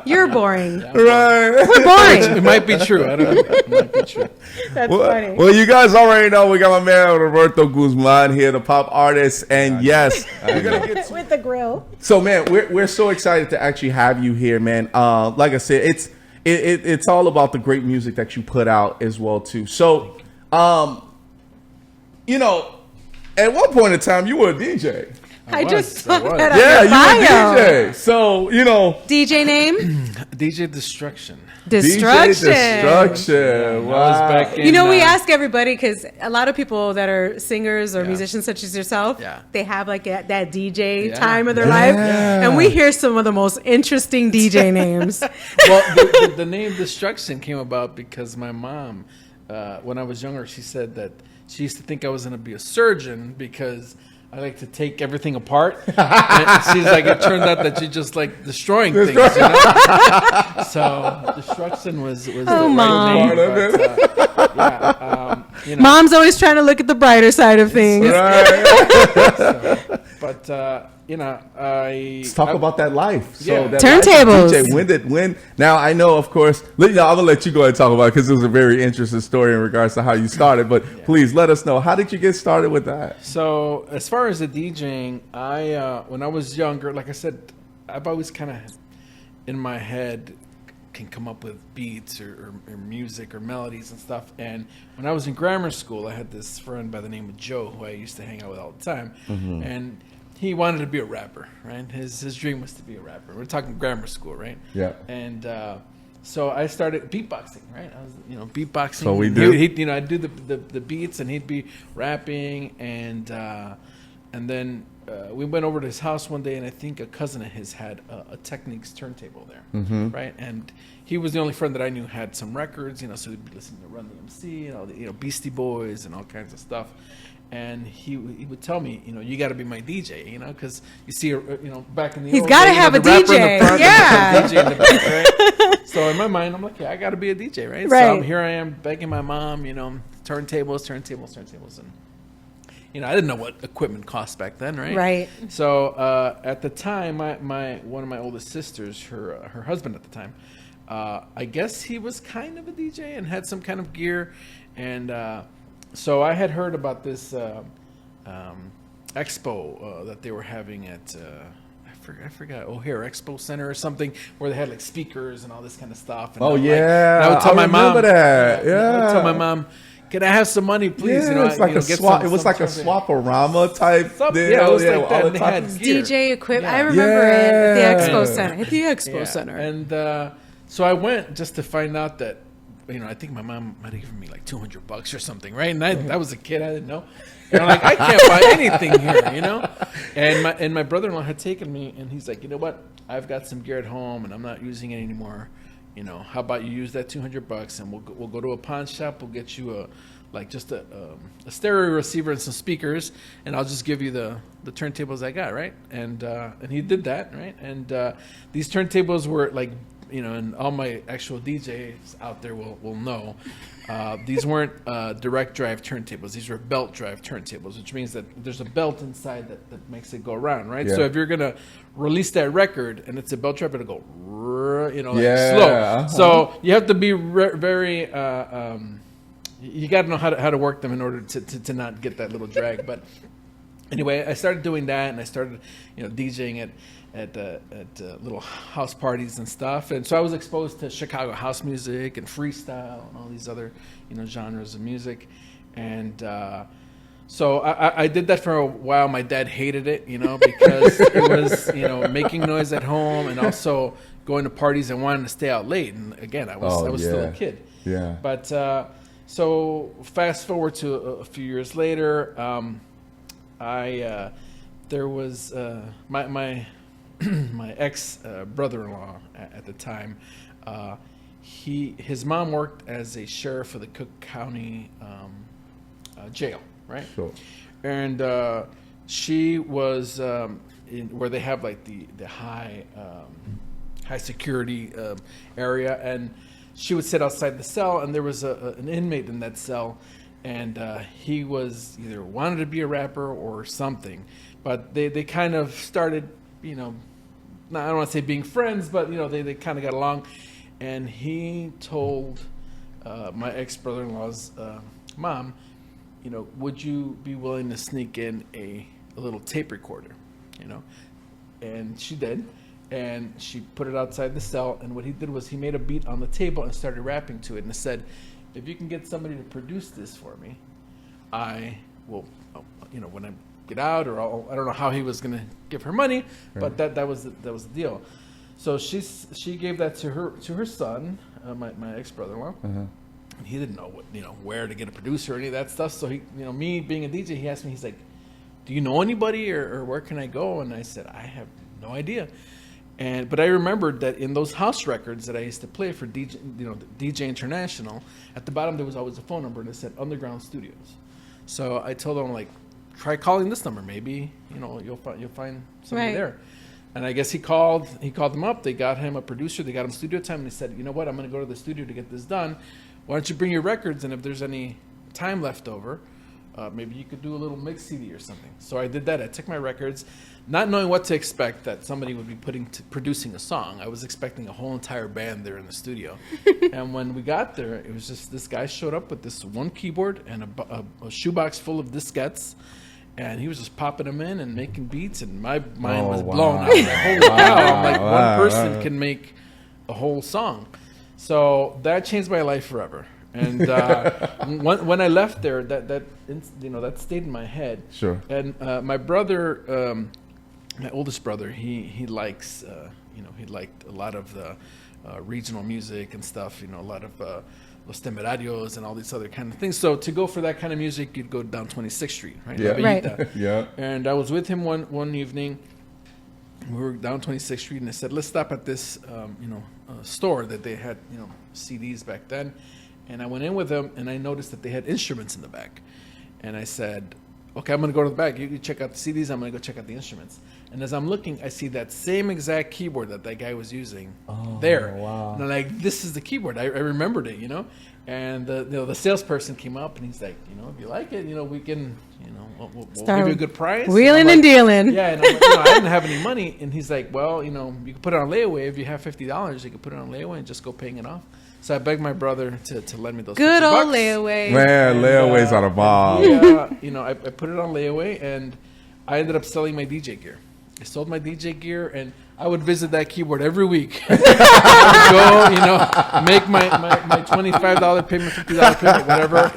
You're boring. Yeah, Right. We're boring. It might be true. I don't know. It might be true. That's funny. Well, you guys already know we got my man Roberto Guzman here, the pop artist, and yes, we're gonna get to, With the grill. so man, we're so excited to actually have you here, man. Like I said, it's all about the great music that you put out as well too. So, you know, at one point in time, you were a DJ. I just saw was. that Yeah, on you your bio. were a DJ. So, you know, DJ name? DJ Destruction. Destruction. DJ Destruction. Wow. I was back in, You know, we ask everybody because a lot of people that are singers or musicians such as yourself, they have like that DJ time of their life. And we hear some of the most interesting DJ names. Well, the name Destruction came about because my mom, when I was younger, she said that she used to think I was going to be a surgeon because I like to take everything apart. And she's like, it turned out that you just like destroying things. You know? So Destruction was the Mom. right name. But, you know. Mom's always trying to look at the brighter side of things. You know, let's talk about that life. So that turntables. Life DJ, when now I know, of course, I'm gonna let you go ahead and talk about it because it was a very interesting story in regards to how you started. But please let us know, how did you get started with that? So as far as the DJing, when I was younger, like I said, I've always kind of in my head can come up with beats or music or melodies and stuff. And when I was in grammar school, I had this friend by the name of Joe who I used to hang out with all the time, and he wanted to be a rapper, right? His dream was to be a rapper. We're talking grammar school, right? Yeah. And so I started beatboxing, right? I was, beatboxing. So we do. I'd do the beats, and he'd be rapping, and then we went over to his house one day, and I think a cousin of his had a Technics turntable there, right? And he was the only friend that I knew had some records, so he'd be listening to Run DMC and all the Beastie Boys and all kinds of stuff. And he would tell me, you got to be my DJ, because you see, back in the He's old got to days, have a the rapper in DJ, the front, yeah. the DJ in the back, right? So in my mind, I'm like, yeah, I got to be a DJ, right? So here I am begging my mom, turntables, and I didn't know what equipment cost back then, right? Right. So at the time, one of my oldest sisters, her husband at the time, I guess he was kind of a DJ and had some kind of gear, and so I had heard about this expo that they were having at I forgot O'Hare Expo Center or something, where they had like speakers and all this kind of stuff. And I would tell my mom that. I would tell my mom, "Can I have some money, please?" Yeah, it's like a swap. It was like a swap-a-rama type deal. Yeah, it was like that. All They had gear. DJ equipment. Yeah. I remember it at the Expo Center. At the Expo Center. And so I went just to find out that, I think my mom might have given me like $200 or something, right? And I was a kid, I didn't know. And I'm like, I can't buy anything here, And my brother-in-law had taken me, and he's like, you know what? I've got some gear at home, and I'm not using it anymore. How about you use that $200, and we'll go to a pawn shop. We'll get you like just a stereo receiver and some speakers, and I'll just give you the turntables I got, right? And he did that, right? And these turntables were like, you know, and all my actual DJs out there will know, these weren't direct drive turntables. These were belt drive turntables, which means that there's a belt inside that makes it go around, right? Yeah. So if you're going to release that record and it's a belt drive, it'll go, you know, like slow. Uh-huh. So you have to be very, you got to know how to work them in order to not get that little drag. But anyway, I started doing that, and I started, you know, DJing at little house parties and stuff. And so I was exposed to Chicago house music and freestyle and all these other, you know, genres of music. And so I did that for a while. My dad hated it, you know, because it was, you know, making noise at home and also going to parties and wanting to stay out late. And again, I was still a kid. Yeah. But so fast forward to a few years later, there was my my ex brother-in-law at the time. His mom worked as a sheriff for the Cook County jail, right? Sure. And she was in where they have like the high security area, and she would sit outside the cell, and there was an inmate in that cell, and he was either wanted to be a rapper or something, but they kind of started, you know, I don't want to say being friends, but, you know, they kind of got along. And he told my ex-brother-in-law's mom, you know, would you be willing to sneak in a little tape recorder, you know? And she did. And she put it outside the cell. And what he did was he made a beat on the table and started rapping to it. And said, if you can get somebody to produce this for me, I will, you know, when I get out, or I don't know how he was going to give her money, but that was the deal. So she gave that to her son, my ex-brother-in-law. Uh-huh. And he didn't know where to get a producer or any of that stuff. So he, you know, me being a DJ, he asked me, he's like, do you know anybody or where can I go? And I said, I have no idea. But I remembered that in those house records that I used to play for DJ International, at the bottom there was always a phone number and it said Underground Studios. So I told him, like, try calling this number. Maybe, you know, you'll find somebody there. And I guess he called them up. They got him a producer. They got him studio time. And he said, you know what? I'm going to go to the studio to get this done. Why don't you bring your records? And if there's any time left over, maybe you could do a little mix CD or something. So I did that. I took my records, not knowing what to expect that somebody would be producing a song. I was expecting a whole entire band there in the studio. And when we got there, it was just this guy showed up with this one keyboard and a shoebox full of diskettes. And he was just popping them in and making beats, and my mind was blown out. Like, holy cow! I'm like, one person can make a whole song. So that changed my life forever. And when I left there, that stayed in my head. Sure. And my brother, my oldest brother, he likes, he liked a lot of the regional music and stuff. You know, a lot of Los Temerarios and all these other kind of things. So to go for that kind of music, you'd go down 26th Street, right? Yeah. Right. Yeah. And I was with him one evening. We were down 26th Street, and I said, let's stop at this, store that they had, you know, CDs back then. And I went in with them, and I noticed that they had instruments in the back. And I said, okay, I'm going to go to the back. You check out the CDs. I'm going to go check out the instruments. And as I'm looking, I see that same exact keyboard that guy was using there. Wow. And I'm like, this is the keyboard. I remembered it, you know. And the salesperson came up, and he's like, you know, if you like it, you know, we can, you know, we'll give you a good price. Wheeling and dealing. Yeah, and I'm like, I didn't have any money. And he's like, well, you know, you can put it on layaway. If you have $50, you can put it on layaway and just go paying it off. So I begged my brother to lend me those Good old $50. layaway. Man, layaways are the bomb. Yeah, I put it on layaway, and I ended up selling my DJ gear. I sold my DJ gear, and I would visit that keyboard every week. I would go, make my $25 payment, $50 payment, whatever.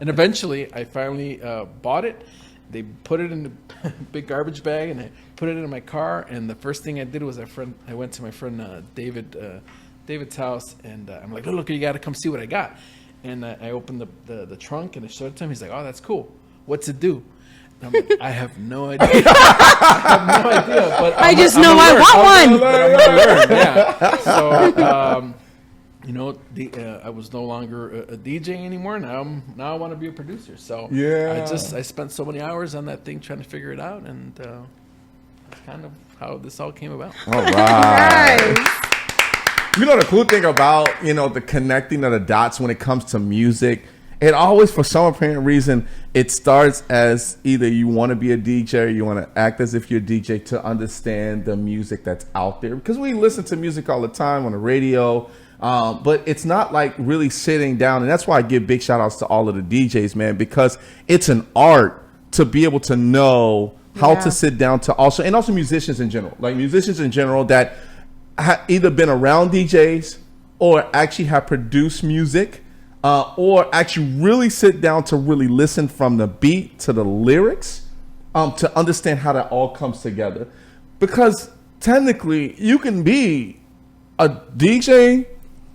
And eventually, I finally bought it. They put it in a big garbage bag, and I put it in my car. And the first thing I did was I went to my friend David's house, and I'm like, look, you got to come see what I got. And I opened the trunk, and I showed it to him. He's like, oh, that's cool. What's it do? And I'm like, I have no idea. But I just know I want one. I'm gonna learn. Yeah. So I was no longer a DJ anymore. Now I want to be a producer. So Yeah. I spent so many hours on that thing trying to figure it out, and that's kind of how this all came about. All right. Nice. You know, the cool thing about, the connecting of the dots when it comes to music, it always, for some apparent reason, it starts as either you want to be a DJ or you want to act as if you're a DJ to understand the music that's out there. Because we listen to music all the time on the radio, but it's not like really sitting down. And that's why I give big shout outs to all of the DJs, man, because it's an art to be able to know how to sit down to also, and also musicians in general, that either been around DJs or actually have produced music, or actually really sit down to really listen from the beat to the lyrics, to understand how that all comes together. Because technically you can be a DJ,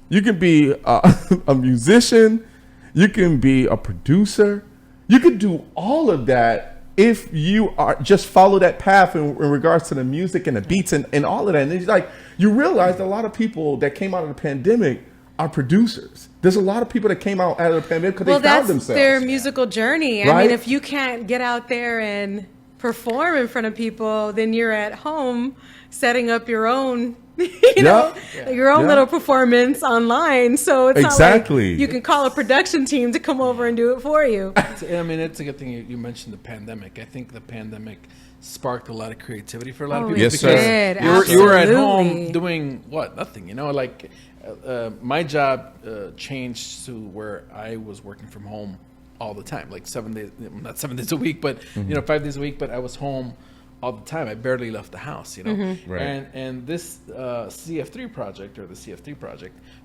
you can be a musician, you can be a producer, you could do all of that if you are just follow that path in regards to the music and the beats and all of that. And it's like, you realize a lot of people that came out of the pandemic are producers. There's a lot of people that came out of the pandemic because they found themselves. Their musical journey. Right? I mean, if you can't get out there and perform in front of people, then you're at home setting up your own, your own little performance online. So it's not like you can call a production team to come over and do it for you. I mean, it's a good thing you mentioned the pandemic. I think the pandemic sparked a lot of creativity for a lot of people. Yes, sir. You were at home doing what? Nothing. Like my job changed to where I was working from home all the time, like 7 days, not 7 days a week, but 5 days a week. But I was home all the time. I barely left the house, Right. And this CF3 project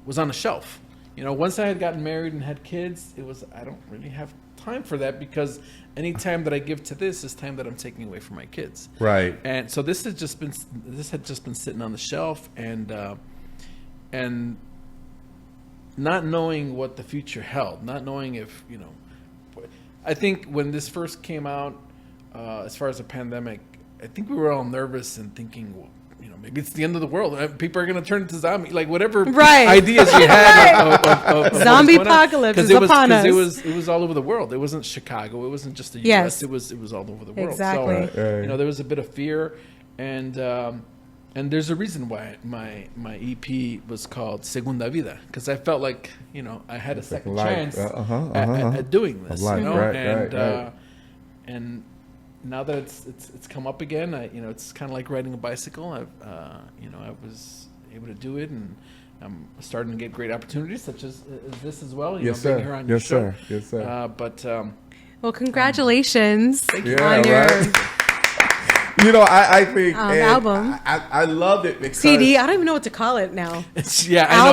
was on a shelf. Once I had gotten married and had kids, I don't really have time for that, because any time that I give to this is time that I'm taking away from my kids. Right. And so this had just been sitting on the shelf, and not knowing what the future held, not knowing if, I think when this first came out, as far as the pandemic, I think we were all nervous and thinking, well, maybe it's the end of the world. People are going to turn into zombies, like whatever ideas you had of zombie apocalypse is upon us. It was all over the world. It wasn't Chicago. It wasn't just the U.S. It was all over the world. Exactly. So there was a bit of fear, and there's a reason why my EP was called Segunda Vida, because I felt like I had a second chance at doing this. And now that it's come up again, it's kind of like riding a bicycle. I was able to do it, and I'm starting to get great opportunities such as this as well. Yes, being sir. here on your show. Yes, sir. Well, congratulations on your I think album. I love it because CD. I don't even know what to call it now. I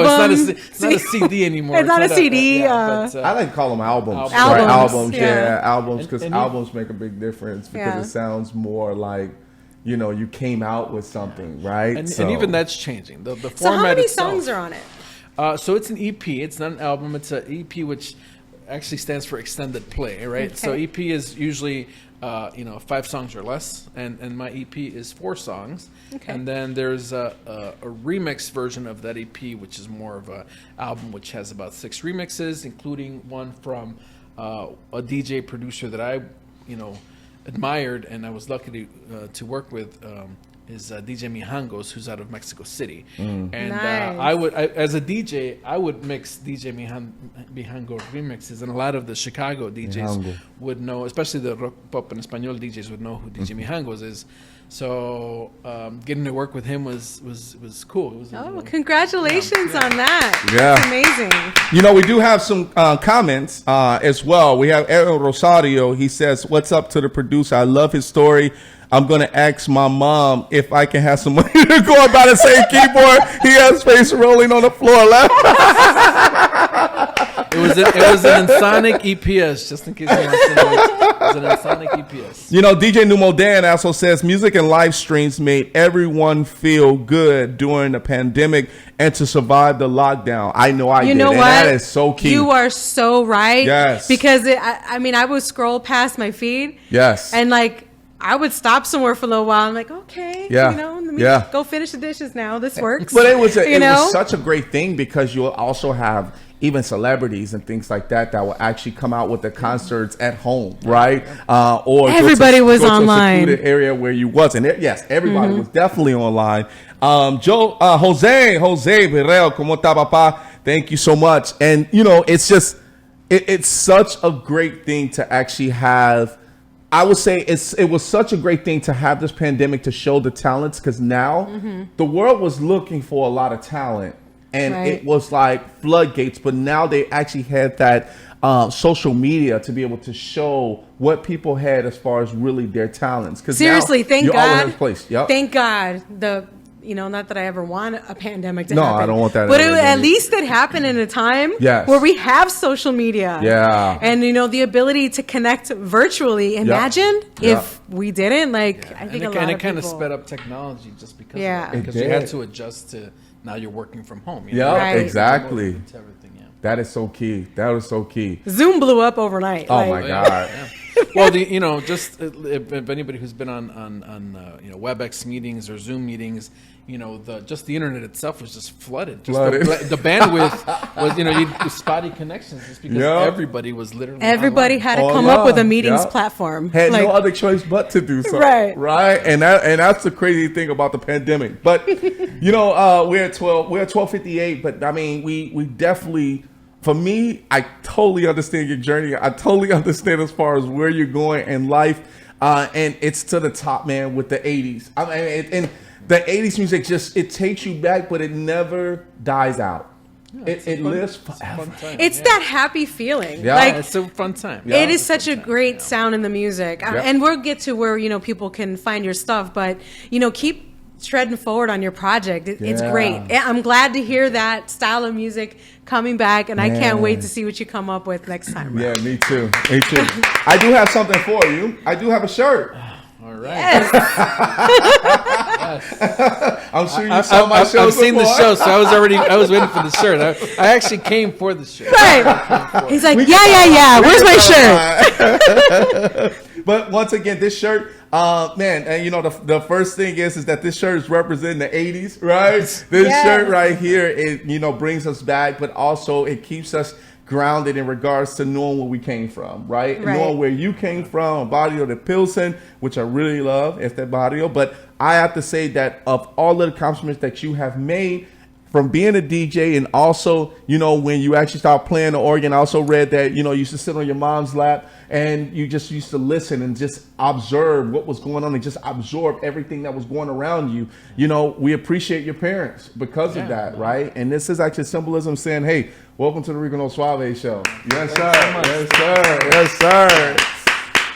know it's not a CD anymore. It's not a CD. I like to call them albums. Albums, albums, because albums make a big difference, because it sounds more like you came out with something, right? And even that's changing. The format. So how many itself, songs are on it? So it's an EP. It's not an album. It's an EP, which actually stands for extended play, right? Okay. So EP is usually 5 songs or less, and my EP is 4 songs. Okay. And then there's a remix version of that EP, which is more of a album, which has about 6 remixes, including one from a DJ producer that I admired, and I was lucky to work with. Is DJ Mijangos, who's out of Mexico City. And Nice. As a DJ, I would mix DJ Mijangos remixes, and a lot of the Chicago DJs would know, especially the rock, pop, and Espanol DJs would know who DJ Mijangos is. So getting to work with him was cool. Congratulations on that. Yeah. That's amazing. We do have some comments as well. We have Aaron Rosario. He says, "What's up to the producer? I love his story. I'm going to ask my mom if I can have some money to go and buy the same keyboard. He has face rolling on the floor." It was an Ensoniq EPS, just in case you want to know. It was an Ensoniq EPS. DJ Numo Dan also says, music and live streams made everyone feel good during the pandemic and to survive the lockdown. I know I did. You know and what? That is so key. You are so right. Yes. Because I would scroll past my feed. Yes. And I would stop somewhere for a little while. I'm like, okay, Yeah. in the me go finish the dishes now. This works. But it was such a great thing because you'll also have even celebrities and things like that will actually come out with the concerts at home, right? Or everybody was online. To a secluded area where you wasn't. Yes, everybody was definitely online. Jose Virrell, ¿cómo está, papá? Thank you so much. And it's just it's such a great thing to actually have. I would say it was such a great thing to have this pandemic to show the talents, because now the world was looking for a lot of talent. And it was like floodgates, but now they actually had that social media to be able to show what people had as far as really their talents. Seriously, thank God. All over the place. Yep. Thank God. Not that I ever want a pandemic to happen. No, I don't want that. But at least it happened in a time where we have social media. Yeah. And, the ability to connect virtually. Imagine if we didn't. I think a lot of people. And it kind of sped up technology just because of that. Because you had to adjust to, now you're working from home. Exactly. That is so key. That was so key. Zoom blew up overnight. Oh my God. Well, just if anybody who's been on WebEx meetings or Zoom meetings, the internet itself was just flooded. The bandwidth was, you spotty connections just because everybody was literally everybody online. had to come up with a meetings platform. Had no other choice but to do so. Right. And that's the crazy thing about the pandemic. But we're at 12:58. But I mean, we definitely. For me, I totally understand your journey. I totally understand as far as where you're going in life. And it's to the top, man, with the 80s. I mean, and the 80s music it takes you back, but it never dies out. It lives forever. It's that happy feeling. Yeah. It's a fun time. Yeah. It is such a great sound in the music. And we'll get to where, people can find your stuff. But, keep treading forward on your project. It's great. I'm glad to hear that style of music coming back, and I can't wait to see what you come up with next time. Yeah, me too. I do have something for you. I do have a shirt. All right. Yes. I'm sure you saw my show. I've seen the show, so I was waiting for the shirt. I actually came for the shirt. Right. He's like, yeah. Where's my shirt? But once again, this shirt, man, and the first thing is that this shirt is representing the 80s, right? This shirt right here, it brings us back, but also it keeps us grounded in regards to knowing where we came from, right? Knowing where you came from, barrio de Pilsen, which I really love, it's that barrio. But I have to say that of all the accomplishments that you have made, from being a DJ and also, when you actually start playing the organ, I also read that, you used to sit on your mom's lap and you just used to listen and just observe what was going on and just absorb everything that was going around you. We appreciate your parents because of that, right? And this is actually symbolism saying, hey, welcome to the Rico No Suave Show. Yes, sir. Yes, sir. Yes, sir.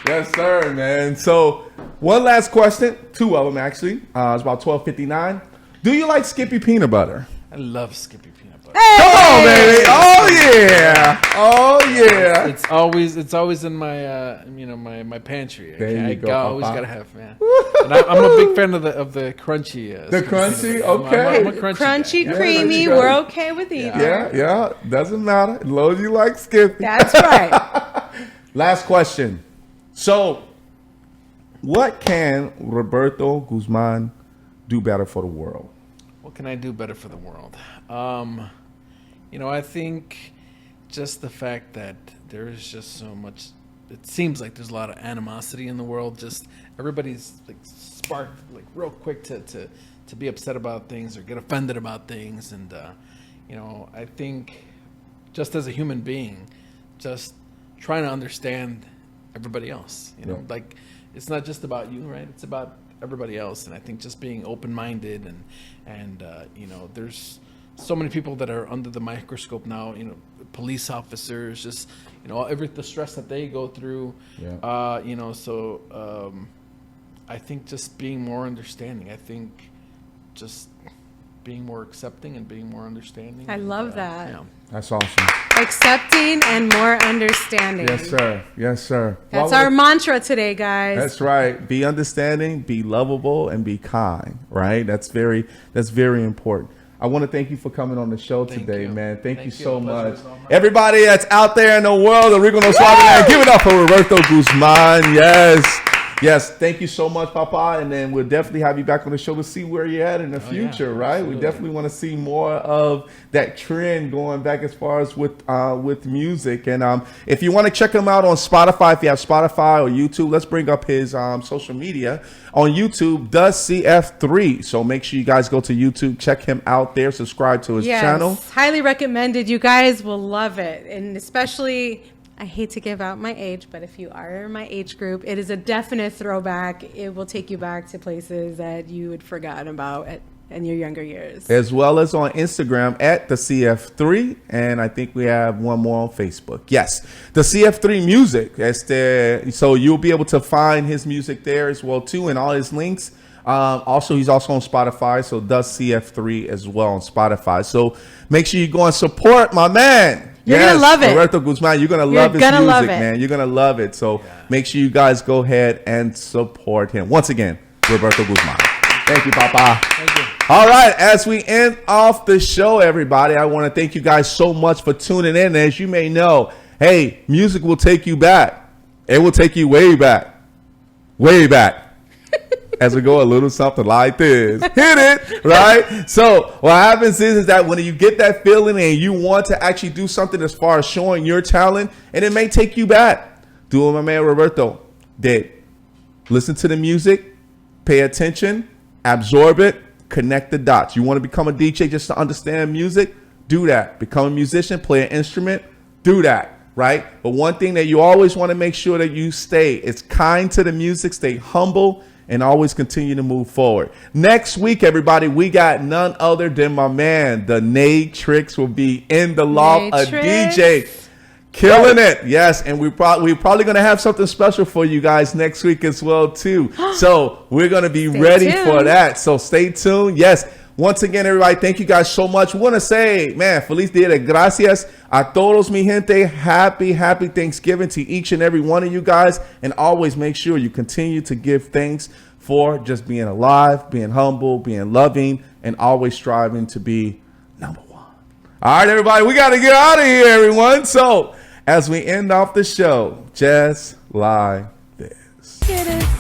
Yes, sir, man. So one last question, two of them actually. It's about 12:59. Do you like Skippy peanut butter? I love Skippy peanut butter. Hey! Come on, baby! Oh yeah! It's always in my my pantry. There you go. I always gotta have, man. And I'm a big fan of the crunchy. The crunchy, okay. I'm a crunchy guy. Creamy. We're okay with either. Yeah. Doesn't matter as long as you like Skippy. That's right. Last question. So, what can Roberto Guzman do better for the world? What can I do better for the world? I think just the fact that there is just so much, it seems like there's a lot of animosity in the world. Just everybody's sparked real quick to be upset about things or get offended about things. And, I think just as a human being, just trying to understand everybody else, it's not just about you, right? It's about everybody else. And I think just being open-minded and there's so many people that are under the microscope now, police officers, just, the stress that they go through, I think just being more understanding. I think just being more accepting and being more understanding. I love that. Yeah. That's awesome. Accepting and more understanding. Yes, sir. That's our mantra today, guys. That's right. Be understanding, be lovable, and be kind, right? That's very important. I want to thank you for coming on the show today, man. Thank you so much. Everybody that's out there in the world, the Rico No Suave, give it up for Roberto Guzman. Yes. Yes, thank you so much, Papa. And then we'll definitely have you back on the show to see where you're at in the future, right? Absolutely. We definitely want to see more of that trend going back as far as with music. And if you want to check him out on Spotify, if you have Spotify or YouTube, let's bring up his social media. On YouTube, the CF3. So make sure you guys go to YouTube, check him out there, subscribe to his channel. Highly recommended. You guys will love it. And especially, I hate to give out my age, but if you are in my age group, it is a definite throwback. It will take you back to places that you had forgotten about in your younger years. As well as on Instagram at the CF3. And I think we have one more on Facebook. Yes, the CF3 Music. So you'll be able to find his music there as well, too, and all his links. He's also on Spotify, so the CF3 as well on Spotify. So make sure you go and support my man. You're going to love it. Roberto Guzman, you're going to love his music, man. You're going to love it. So make sure you guys go ahead and support him. Once again, Roberto Guzman. Thank you, Papa. Thank you. All right, as we end off the show, everybody, I want to thank you guys so much for tuning in. As you may know, hey, music will take you back. It will take you way back. Way back. As we go a little something like this. Hit it, right? So what happens is that when you get that feeling and you want to actually do something as far as showing your talent, and it may take you back. Do what my man Roberto did. Listen to the music, pay attention, absorb it, connect the dots. You want to become a DJ just to understand music? Do that. Become a musician, play an instrument, do that, right? But one thing that you always want to make sure that you stay is kind to the music, stay humble, and always continue to move forward. Next week, everybody, we got none other than my man, the Natrix, will be in the loft, a DJ. Killing it. Yes, and we're probably going to have something special for you guys next week as well, too. So we're going to be ready for that. So stay tuned. Yes. Once again, everybody, thank you guys so much. We want to say, man, feliz dia de gracias a todos, mi gente. Happy Thanksgiving to each and every one of you guys. And always make sure you continue to give thanks for just being alive, being humble, being loving, and always striving to be number one. All right, everybody, we got to get out of here, everyone. So as we end off the show, just like this. Get it.